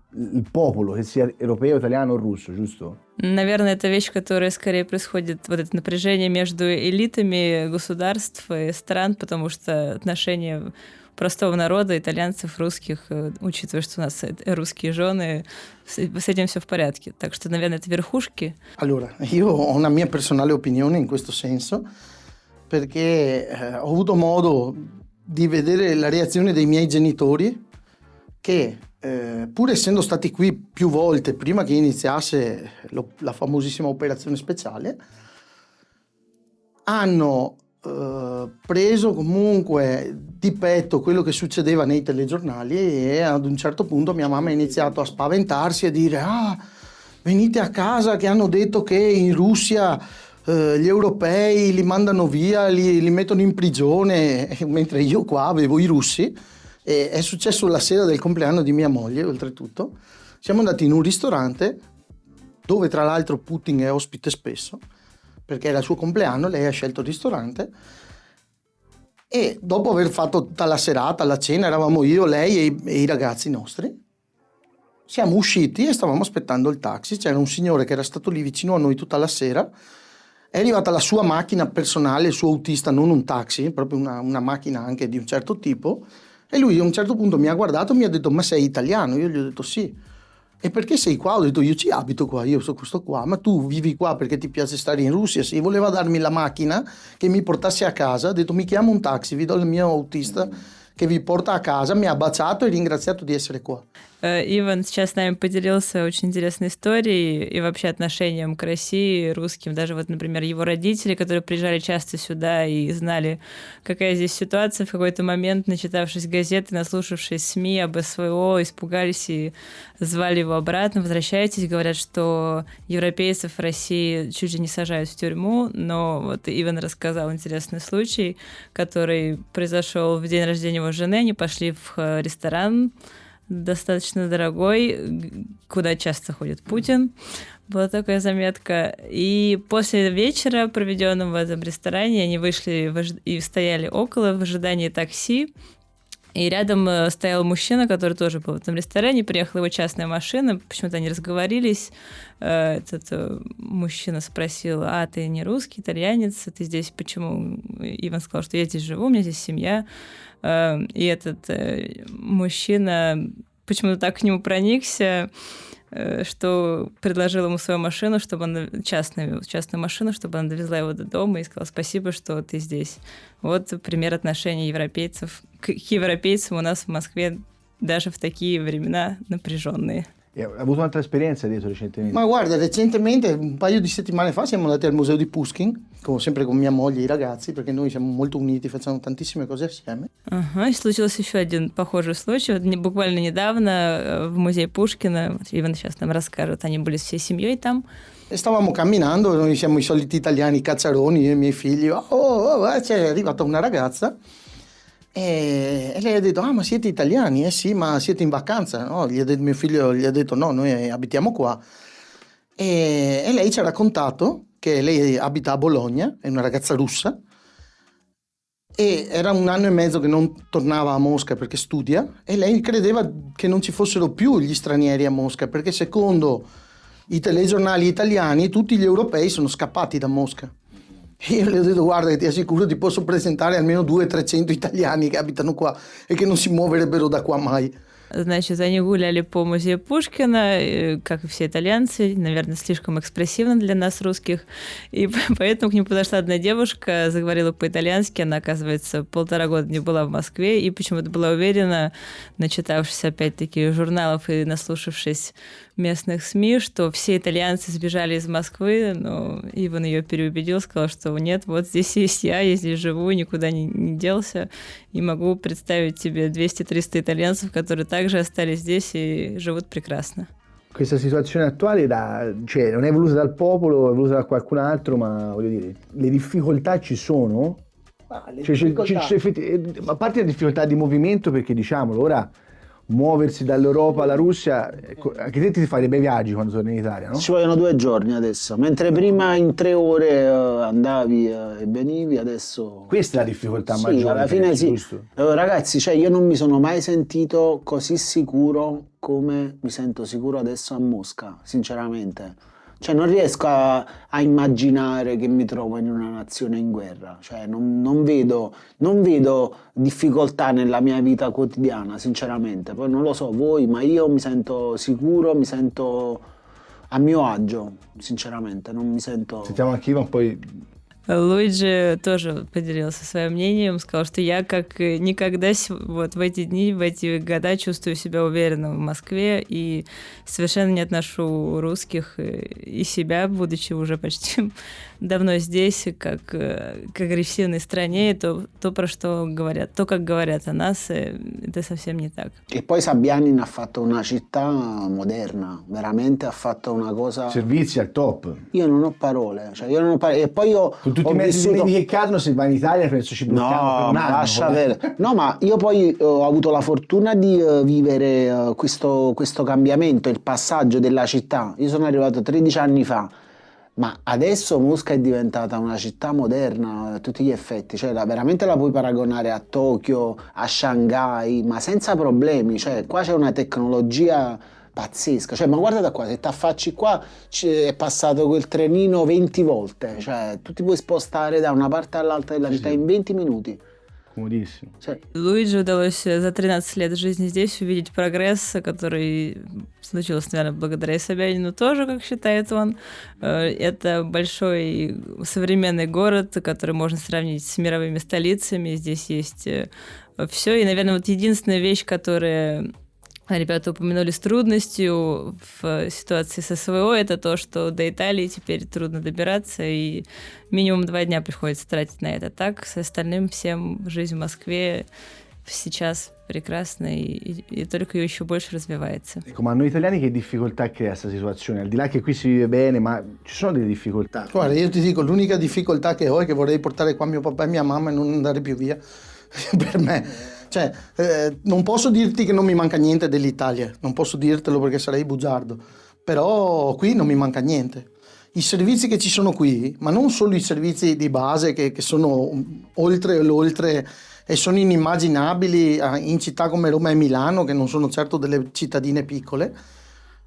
popolo, che sia europeo, italiano o russo, giusto? Наверное, это вещь, которая скорее происходит, вот это напряжение между элитами государств и стран, потому что отношения простого народа, итальянцев, русских, учитывая, что у нас русские жены, с этим все в порядке. Так что, наверное, это верхушки. Allora, io ho una mia personale opinione in questo senso, perché ho avuto modo di vedere la reazione dei miei genitori che pur essendo stati qui più volte prima che iniziasse la famosissima operazione speciale, hanno preso comunque di petto quello che succedeva nei telegiornali, e ad un certo punto mia mamma ha iniziato a spaventarsi e a dire: venite a casa che hanno detto che in Russia gli europei li mandano via, li mettono in prigione, mentre io qua avevo i russi. E è successo la sera del compleanno di mia moglie, oltretutto. Siamo andati in un ristorante dove tra l'altro Putin è ospite spesso, perché era il suo compleanno, lei ha scelto il ristorante, e dopo aver fatto tutta la serata, la cena, eravamo io, lei e i ragazzi nostri, siamo usciti e stavamo aspettando il taxi. C'era un signore che era stato lì vicino a noi tutta la sera, è arrivata la sua macchina personale, il suo autista, non un taxi, proprio una macchina anche di un certo tipo, e lui a un certo punto mi ha guardato e mi ha detto: ma sei italiano? Io gli ho detto sì. E perché sei qua? Ho detto: io ci abito qua, io sono questo qua. Ma tu vivi qua perché ti piace stare in Russia? Sì, voleva darmi la macchina che mi portasse a casa. Ha detto: mi chiamo un taxi, vi do il mio autista che vi porta a casa. Mi ha baciato e ringraziato di essere qua. Иван сейчас с нами поделился очень интересной историей и вообще отношением к России, русским. Даже вот, например, его родители, которые приезжали часто сюда и знали, какая здесь ситуация, в какой-то момент, начитавшись газеты, наслушавшись СМИ об СВО, испугались и звали его обратно. Возвращайтесь, говорят, что европейцев в России чуть ли не сажают в тюрьму. Но вот Иван рассказал интересный случай, который произошел в день рождения его жены. Они пошли в ресторан, достаточно дорогой, куда часто ходит Путин. Была такая заметка. И после вечера, проведенного в этом ресторане, они вышли и стояли около в ожидании такси. И рядом стоял мужчина, который тоже был в этом ресторане. Приехала его частная машина. Почему-то они разговорились. Этот мужчина спросил: ты не русский, итальянец? Ты здесь почему? Иван сказал, что я здесь живу, у меня здесь семья. И этот мужчина почему-то так к нему проникся, что предложил ему свою машину, чтобы он частную машину, чтобы она довезла его до дома, и сказал: спасибо, что ты здесь. Вот пример отношений европейцев к европейцам у нас в Москве даже в такие времена напряженные. Hai avuto un'altra esperienza dietro recentemente? Ma guarda, recentemente, un paio di settimane fa, siamo andati al museo di Pushkin, sempre con mia moglie e i ragazzi, perché noi siamo molto uniti, facciamo tantissime cose assieme. Ага, и случился еще один похожий случай. Вот буквально недавно в музее Пушкина, Иван сейчас нам расскажет, они были всей семьей там. E stavamo camminando, noi siamo i soliti italiani cacciaroni, io e i miei figli. C'è arrivata una ragazza e lei ha detto: ma siete italiani? Sì, ma siete in vacanza? No? Mio figlio gli ha detto: no, noi abitiamo qua. E lei ci ha raccontato che lei abita a Bologna, è una ragazza russa, e era 1 anno e mezzo che non tornava a Mosca perché studia, e lei credeva che non ci fossero più gli stranieri a Mosca, perché secondo i telegiornali italiani tutti gli europei sono scappati da Mosca. E io le ho detto: guarda, che ti assicuro, ti posso presentare almeno 200-300 italiani che abitano qua e che non si muoverebbero da qua mai. Значит, они гуляли по музею Пушкина, как и все итальянцы, наверное, слишком экспрессивно для нас, русских. И поэтому к ним подошла одна девушка, заговорила по-итальянски. Она, оказывается, 1,5 года не была в Москве и почему-то была уверена, начитавшись опять-таки журналов и наслушавшись местных СМИ, что все итальянцы сбежали из Москвы. Но Иван ее переубедил, сказал, что нет, вот здесь есть я здесь живу, никуда не делся. И могу представить тебе 200-300 итальянцев, которые также остались здесь и живут прекрасно. Questa situazione attuale cioè, non è voluta dal popolo, è voluta da qualcun altro, ma voglio dire, le difficoltà ci sono. A parte la difficoltà di movimento, perché diciamolo, ora muoversi dall'Europa alla Russia, anche te ti fai dei bei viaggi quando torni in Italia, no? Ci vogliono 2 giorni adesso, mentre prima in 3 ore andavi e venivi, adesso... Questa è la difficoltà maggiore. Sì, alla fine sì. Ragazzi, cioè io non mi sono mai sentito così sicuro come mi sento sicuro adesso a Mosca, sinceramente. Cioè non riesco a immaginare che mi trovo in una nazione in guerra, cioè non vedo difficoltà nella mia vita quotidiana, sinceramente. Poi non lo so voi, ma io mi sento sicuro, mi sento a mio agio, sinceramente, non mi sento... Sentiamo anche Ivan, poi Луиджи тоже поделился своим мнением, сказал, что я как никогда вот в эти дни, в эти года чувствую себя уверенно в Москве и совершенно не отношу русских и себя, будучи уже почти давно здесь, как к агрессивной стране, и то, про что говорят, то, как говорят о нас, это совсем не так. E poi Sabbianin ha fatto una città moderna, veramente ha fatto una cosa... Servizi al top. Io non ho parole, cioè io non ho parole. E poi io Con tutti i mezzi che cadono, se vai in Italia penso ci blocchiamo per un anno. Lascia vedere. No, ma io poi ho avuto la fortuna di vivere questo cambiamento, il passaggio della città. Io sono arrivato 13 anni fa, ma adesso Mosca è diventata una città moderna a tutti gli effetti, cioè veramente la puoi paragonare a Tokyo, a Shanghai, ma senza problemi, cioè qua c'è una tecnologia pazzesca, cioè ma guarda da qua, se ti affacci qua è passato quel trenino 20 volte, cioè tu ti puoi spostare da una parte all'altra della città in 20 minuti. Comodissimo. Луиджи удалось за 13 лет жизни здесь увидеть прогресс, который случился, наверное, благодаря Собянину тоже, как считает он. Это большой современный город, который можно сравнить с мировыми столицами. Здесь есть все. И, наверное, вот единственная вещь, которая... Ребята упомянули с трудностью в ситуации с СВО, это то, что до Италии теперь трудно добираться, и минимум 2 дня приходится тратить на это. Так, с остальным всем жизнь в Москве сейчас прекрасна и только ее еще больше развивается. Ecco, ma a noi italiani che difficoltà crea questa situazione? Al di là che qui si vive bene, ma ci sono delle difficoltà? Guarda, io ti dico, l'unica difficoltà che ho è che vorrei portare qua mio papà e mia mamma e non andare più via. Per me... Cioè, non posso dirti che non mi manca niente dell'Italia, non posso dirtelo perché sarei bugiardo, però qui non mi manca niente. I servizi che ci sono qui, ma non solo i servizi di base che sono oltre l'oltre e sono inimmaginabili in città come Roma e Milano, che non sono certo delle cittadine piccole,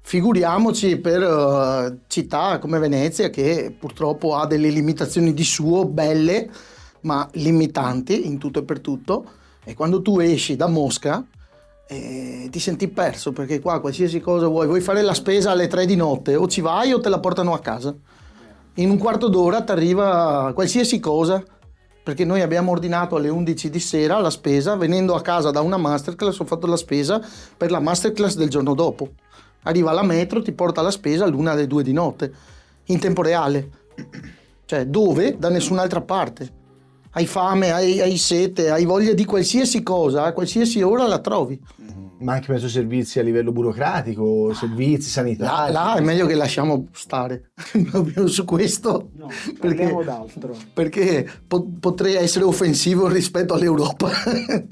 figuriamoci per città come Venezia, che purtroppo ha delle limitazioni di suo, belle, ma limitanti in tutto e per tutto. E quando tu esci da Mosca ti senti perso, perché qua qualsiasi cosa vuoi fare la spesa alle 3 di notte, o ci vai o te la portano a casa. In un quarto d'ora ti arriva qualsiasi cosa, perché noi abbiamo ordinato alle 11 di sera la spesa, venendo a casa da una masterclass ho fatto la spesa per la masterclass del giorno dopo. Arriva la metro, ti porta la spesa all'1 alle 2 di notte, in tempo reale. Cioè, dove? Da nessun'altra parte. Hai fame, hai sete, hai voglia di qualsiasi cosa, a qualsiasi ora la trovi. Ma anche penso servizi a livello burocratico, servizi sanitari. Là è meglio che lasciamo stare proprio su questo, No, perché, d'altro. perché potrei essere offensivo rispetto all'Europa.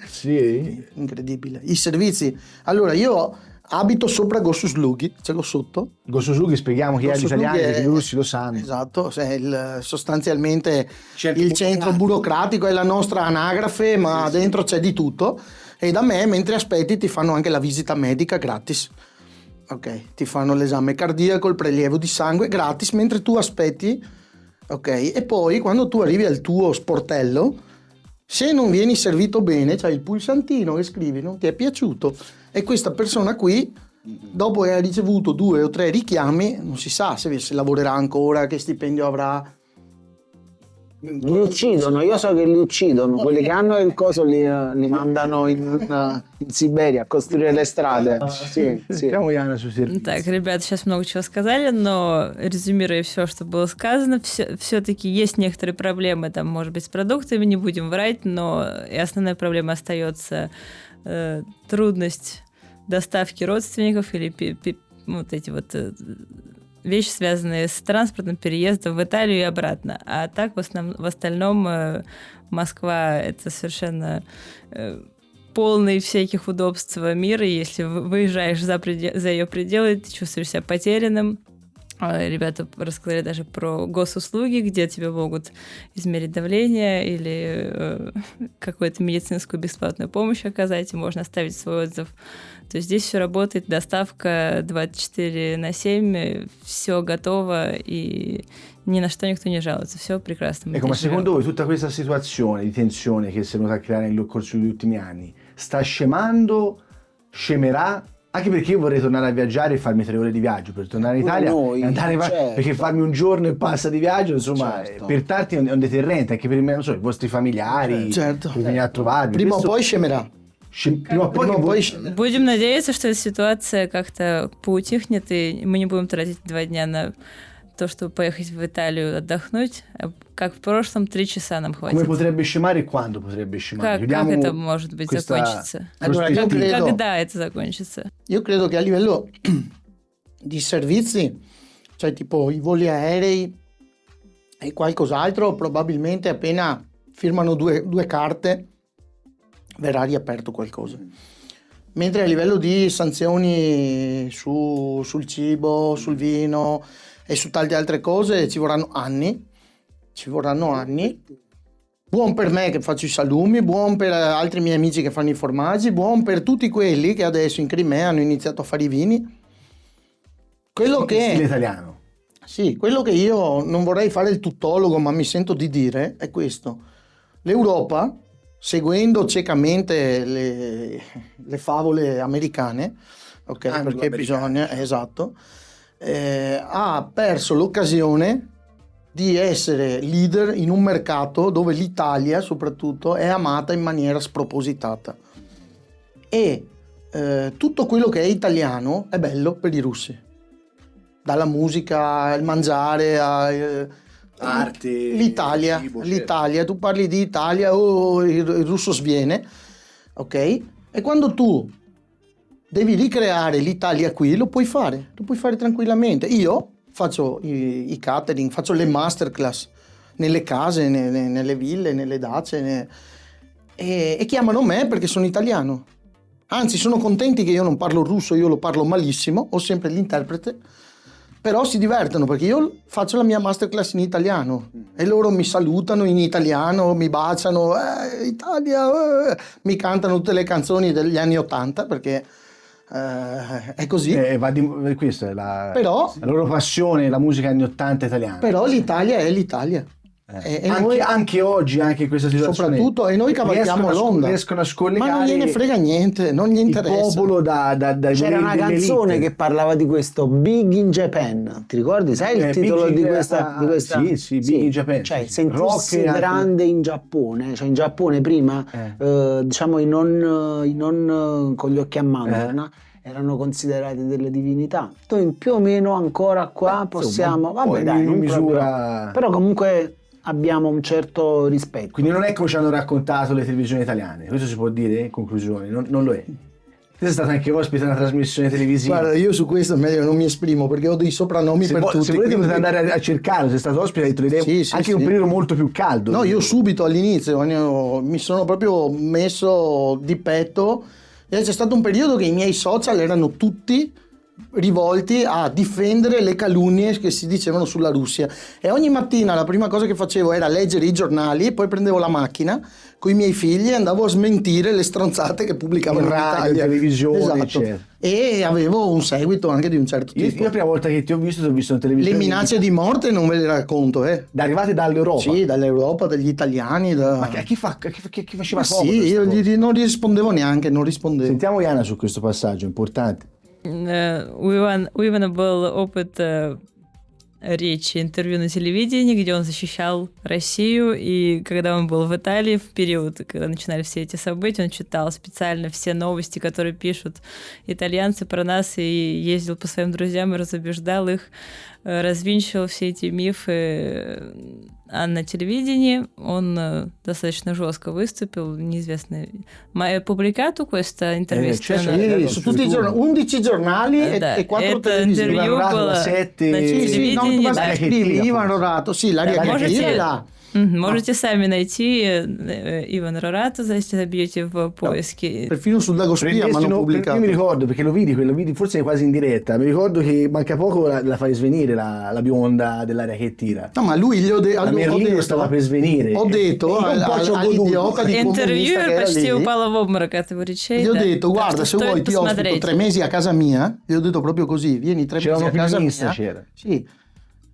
Sì? Incredibile. I servizi. Allora, io abito sopra Gossus Lughi, ce l'ho sotto. Gossus Lughi, spieghiamo chi è, gli Gossus italiani, Lughi perché i russi lo sanno. Esatto, è sostanzialmente il centro burocratico, è la nostra anagrafe, ma dentro c'è di tutto. E da me, mentre aspetti, ti fanno anche la visita medica gratis. Ok, ti fanno l'esame cardiaco, il prelievo di sangue gratis mentre tu aspetti. Ok, e poi quando tu arrivi al tuo sportello, se non vieni servito bene, c'hai il pulsantino che scrivi non ti è piaciuto, e questa persona qui, dopo che ha ricevuto 2 o 3 richiami, non si sa se lavorerà ancora, che stipendio avrà. Li uccidono, io so che li uccidono, quelli che hanno il coso li mandano in Сибирь a costruire le strade. Sì. Яна, su servizi. Так, ребята сейчас много чего сказали, но резюмируя все, что было сказано, все-таки есть некоторые проблемы, там, может быть, с продуктами, не будем врать, но и основная проблема остается трудность доставки родственников или вот эти вот вещи, связанные с транспортом, переездом в Италию и обратно. А так, в остальном, Москва — это совершенно полный всяких удобств мира. Если выезжаешь за ее пределы, ты чувствуешь себя потерянным. Ребята рассказали даже про госуслуги, где тебе могут измерить давление или какую-то медицинскую бесплатную помощь оказать, и можно оставить свой отзыв. То есть здесь все работает, доставка 24/7, все готово, и ни на что никто не жалуется, все прекрасно. Ecco, ma secondo voi tutta questa situazione di tensione che si è venuta a creare nel corso degli ultimi anni sta scemando, scemerà, Anche perché io vorrei tornare a viaggiare e farmi 3 ore di viaggio per tornare in Pure Italia noi, e andare certo. perché farmi un giorno e passa di viaggio, insomma, Certo. per tanti è un deterrente, anche per me, non so, i vostri familiari, Certo. per venire a trovarvi. Prima o Questo- poi scemerà. Prima o poi, Prima o poi Будем надеяться, что эта ситуация как-то поутихнет, и мы не будем тратить 2 дня на то, чтобы поехать в Италию отдохнуть. Как в прошлом, 3 часа нам come хватит. potrebbe scemare e quando potrebbe scemare? Как Chiudiamo это может быть questa закончится? Allora, io prospettiva. credo- Когда это закончится? Io credo che a livello di servizi, cioè tipo i voli aerei e qualcos'altro, probabilmente appena firmano due carte verrà riaperto qualcosa. Mentre a livello di sanzioni sul cibo, sul vino e su tante altre cose ci vorranno anni. Buon per me che faccio i salumi, buon per altri miei amici che fanno i formaggi, buon per tutti quelli che adesso in Crimea hanno iniziato a fare i vini. Quello stile che, italiano. sì, quello che io non vorrei fare il tuttologo, ma mi sento di dire è questo. L'Europa, seguendo ciecamente le favole americane, ok, perché Anglo-americane, bisogna, esatto, ha perso l'occasione di essere leader in un mercato dove l'Italia soprattutto è amata in maniera spropositata e tutto quello che è italiano è bello per i russi, dalla musica al mangiare Arte, l'Italia, cibo, l'Italia, tu parli di Italia, il russo sviene, ok? E quando tu devi ricreare l'Italia qui lo puoi fare tranquillamente. Io faccio i catering, faccio le masterclass nelle case, nelle ville, nelle dace e chiamano me perché sono italiano. Anzi, sono contenti che io non parlo russo, io lo parlo malissimo, ho sempre l'interprete, però si divertono perché io faccio la mia masterclass in italiano e loro mi salutano in italiano, mi baciano, Italia, mi cantano tutte le canzoni degli anni '80 perché è così. Questa è la loro passione, la musica anni '80 italiana. Però l'Italia è l'Italia. E noi, anche oggi, anche in questa situazione, soprattutto, e noi cavalchiamo l'onda. Riescono a scollegare, ma non gliene frega niente, non gli interessa. Il popolo C'era una canzone che parlava di questo, Big in Japan, ti ricordi? Sai il titolo di questa? Sì, Big in Japan. Cioè, sentirsi grande in Giappone, cioè in Giappone prima, diciamo i non con gli occhi a mandorla erano considerati delle divinità. Noi più o meno ancora qua possiamo, vabbè dai, non misura, però comunque abbiamo un certo rispetto. Quindi non è come ci hanno raccontato le televisioni italiane, questo si può dire in conclusione, non lo è. Sei stato anche ospite di una trasmissione televisiva. Guarda, io su questo meglio non mi esprimo perché ho dei soprannomi per tutti. Se volete potete andare a cercarlo, sei stato ospite, hai detto l'idea, anche in un periodo molto più caldo. No, io subito all'inizio mi sono proprio messo di petto e c'è stato un periodo che i miei social erano tutti rivolti a difendere le calunnie che si dicevano sulla Russia e ogni mattina la prima cosa che facevo era leggere i giornali, poi prendevo la macchina con i miei figli e andavo a smentire le stronzate che pubblicavano in radio, in televisione, esatto. eccetera. E avevo un seguito anche di un certo tipo. Io la prima volta che ti ho visto in televisione. Le minacce di morte non ve le racconto, Arrivate dall'Europa? Sì, dall'Europa, dagli italiani. Ma chi faceva comodo? Sì, io non rispondevo neanche, non rispondevo. Sentiamo Yana su questo passaggio importante. У Ивана был опыт речи, интервью на телевидении, где он защищал Россию, и когда он был в Италии в период, когда начинали все эти события, он читал специально все новости, которые пишут итальянцы про нас, и ездил по своим друзьям и разубеждал их, развенчивал все эти мифы. А на телевидении он достаточно жестко выступил, неизвестно. Ma è pubblicato questa intervista? Su tutti i giornali, 11 giornali e 4 televisioni. Ivan Rorato, sì, l'aria che là. Можете сами найти Ivan Rorato, se забьете в поиске. Perfino sul Dago Spia mi hanno pubblicato. Io mi ricordo, perché lo vidi forse quasi in diretta, mi ricordo che manca poco la fai svenire la bionda dell'aria che tira. No, ma lui la Merlino stava per svenire. Ho detto all'idiota di Интервью почти упала в обморок от его речей. Gli ho detto, guarda, se vuoi ti ospito 3 mesi a casa mia. Gli ho detto proprio così, vieni 3 mesi a casa mia. C'era. Sì,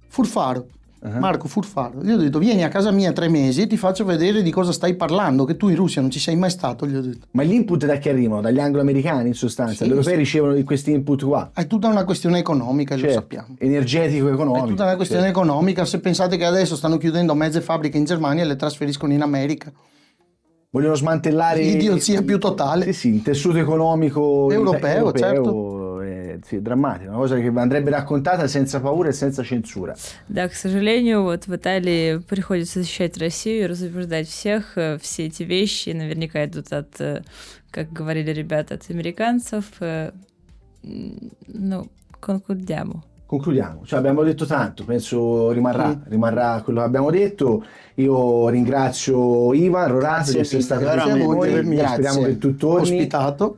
furfaro. Marco Furfaro. Gli ho detto vieni a casa mia 3 mesi e ti faccio vedere di cosa stai parlando, che tu in Russia non ci sei mai stato, gli ho detto. Ma gli input da chi arrivano? Dagli anglo-americani in sostanza? Sì, Gli europei sì. ricevono questi input qua? È tutta una questione economica, lo sappiamo. Energetico-economico. È tutta una questione economica. Se pensate che adesso stanno chiudendo mezze fabbriche in Germania e le trasferiscono in America. Vogliono smantellare L'idiozia più totale. Sì, il tessuto economico Europeo, certo. Sì, è drammatico, una cosa che andrebbe raccontata senza paura e senza censура. Да, к сожалению, вот в Италии приходится защищать Россию и разубеждать всех. Все эти вещи наверняка идут от, как говорили ребята, от американцев. Ну, concludiamo. Concludiamo, cioè abbiamo detto tanto, penso rimarrà quello che abbiamo detto. Io ringrazio Ivan Rorazzi per essere stato qui con noi, speriamo che tu torni. Ospitato.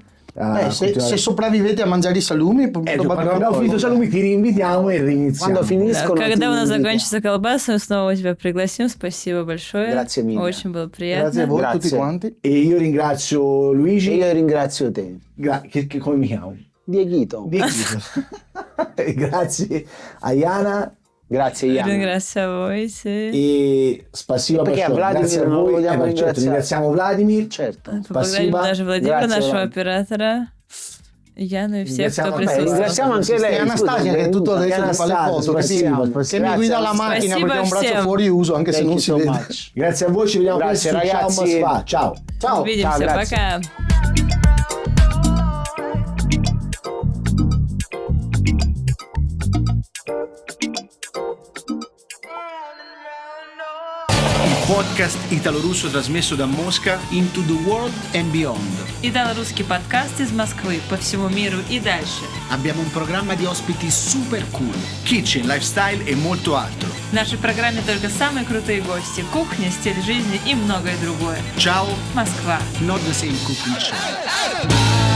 Se sopravvivete a mangiare i salumi, quando abbiamo finito i salumi ti rinvitiamo e riniziamo. Quando finiscono, когда у нас закончится колбаса, мы снова тебя пригласим. Спасибо большое. Grazie mille. Очень было приятно. Grazie a voi Grazie. tutti quanti. E io ringrazio Luigi. E io ringrazio te. Come mi chiamo? Dieghito. Grazie a Iana. Grazie Iana. Ringrazio a voi, sì. E spасибо Perché a большое. Vladimir Grazie a non lo voi. vogliamo Certo, ringraziare. ringraziamo Vladimir. Certo. Поблагодарим Спасибо. даже Владимира, Grazie, нашего Vlad. оператора, Яну и всех, Ringraziamo- кто Beh, присутствовал. ringraziamo anche lei. E Anastasia che tutto adesso ti fa le foto, che mi guida la macchina Спасибо perché ha un braccio всем. fuori uso anche se Thank non you si so vede. much. Grazie a voi, ci vediamo Grazie, presto. Ciao ragazzi. Moskva. Ciao. Ciao. Увидимся, Ciao, grazie. пока. Podcast italo-russo trasmesso da Mosca. Into the World and Beyond. Итало-русский подкаст из Москвы по всему миру и дальше. Abbiamo un programma di ospiti super cool. Kitchen, lifestyle e molto altro. В нашей программе только самые крутые гости, кухня, стиль жизни и многое другое. Ciao! Москва. Not the same cooking show.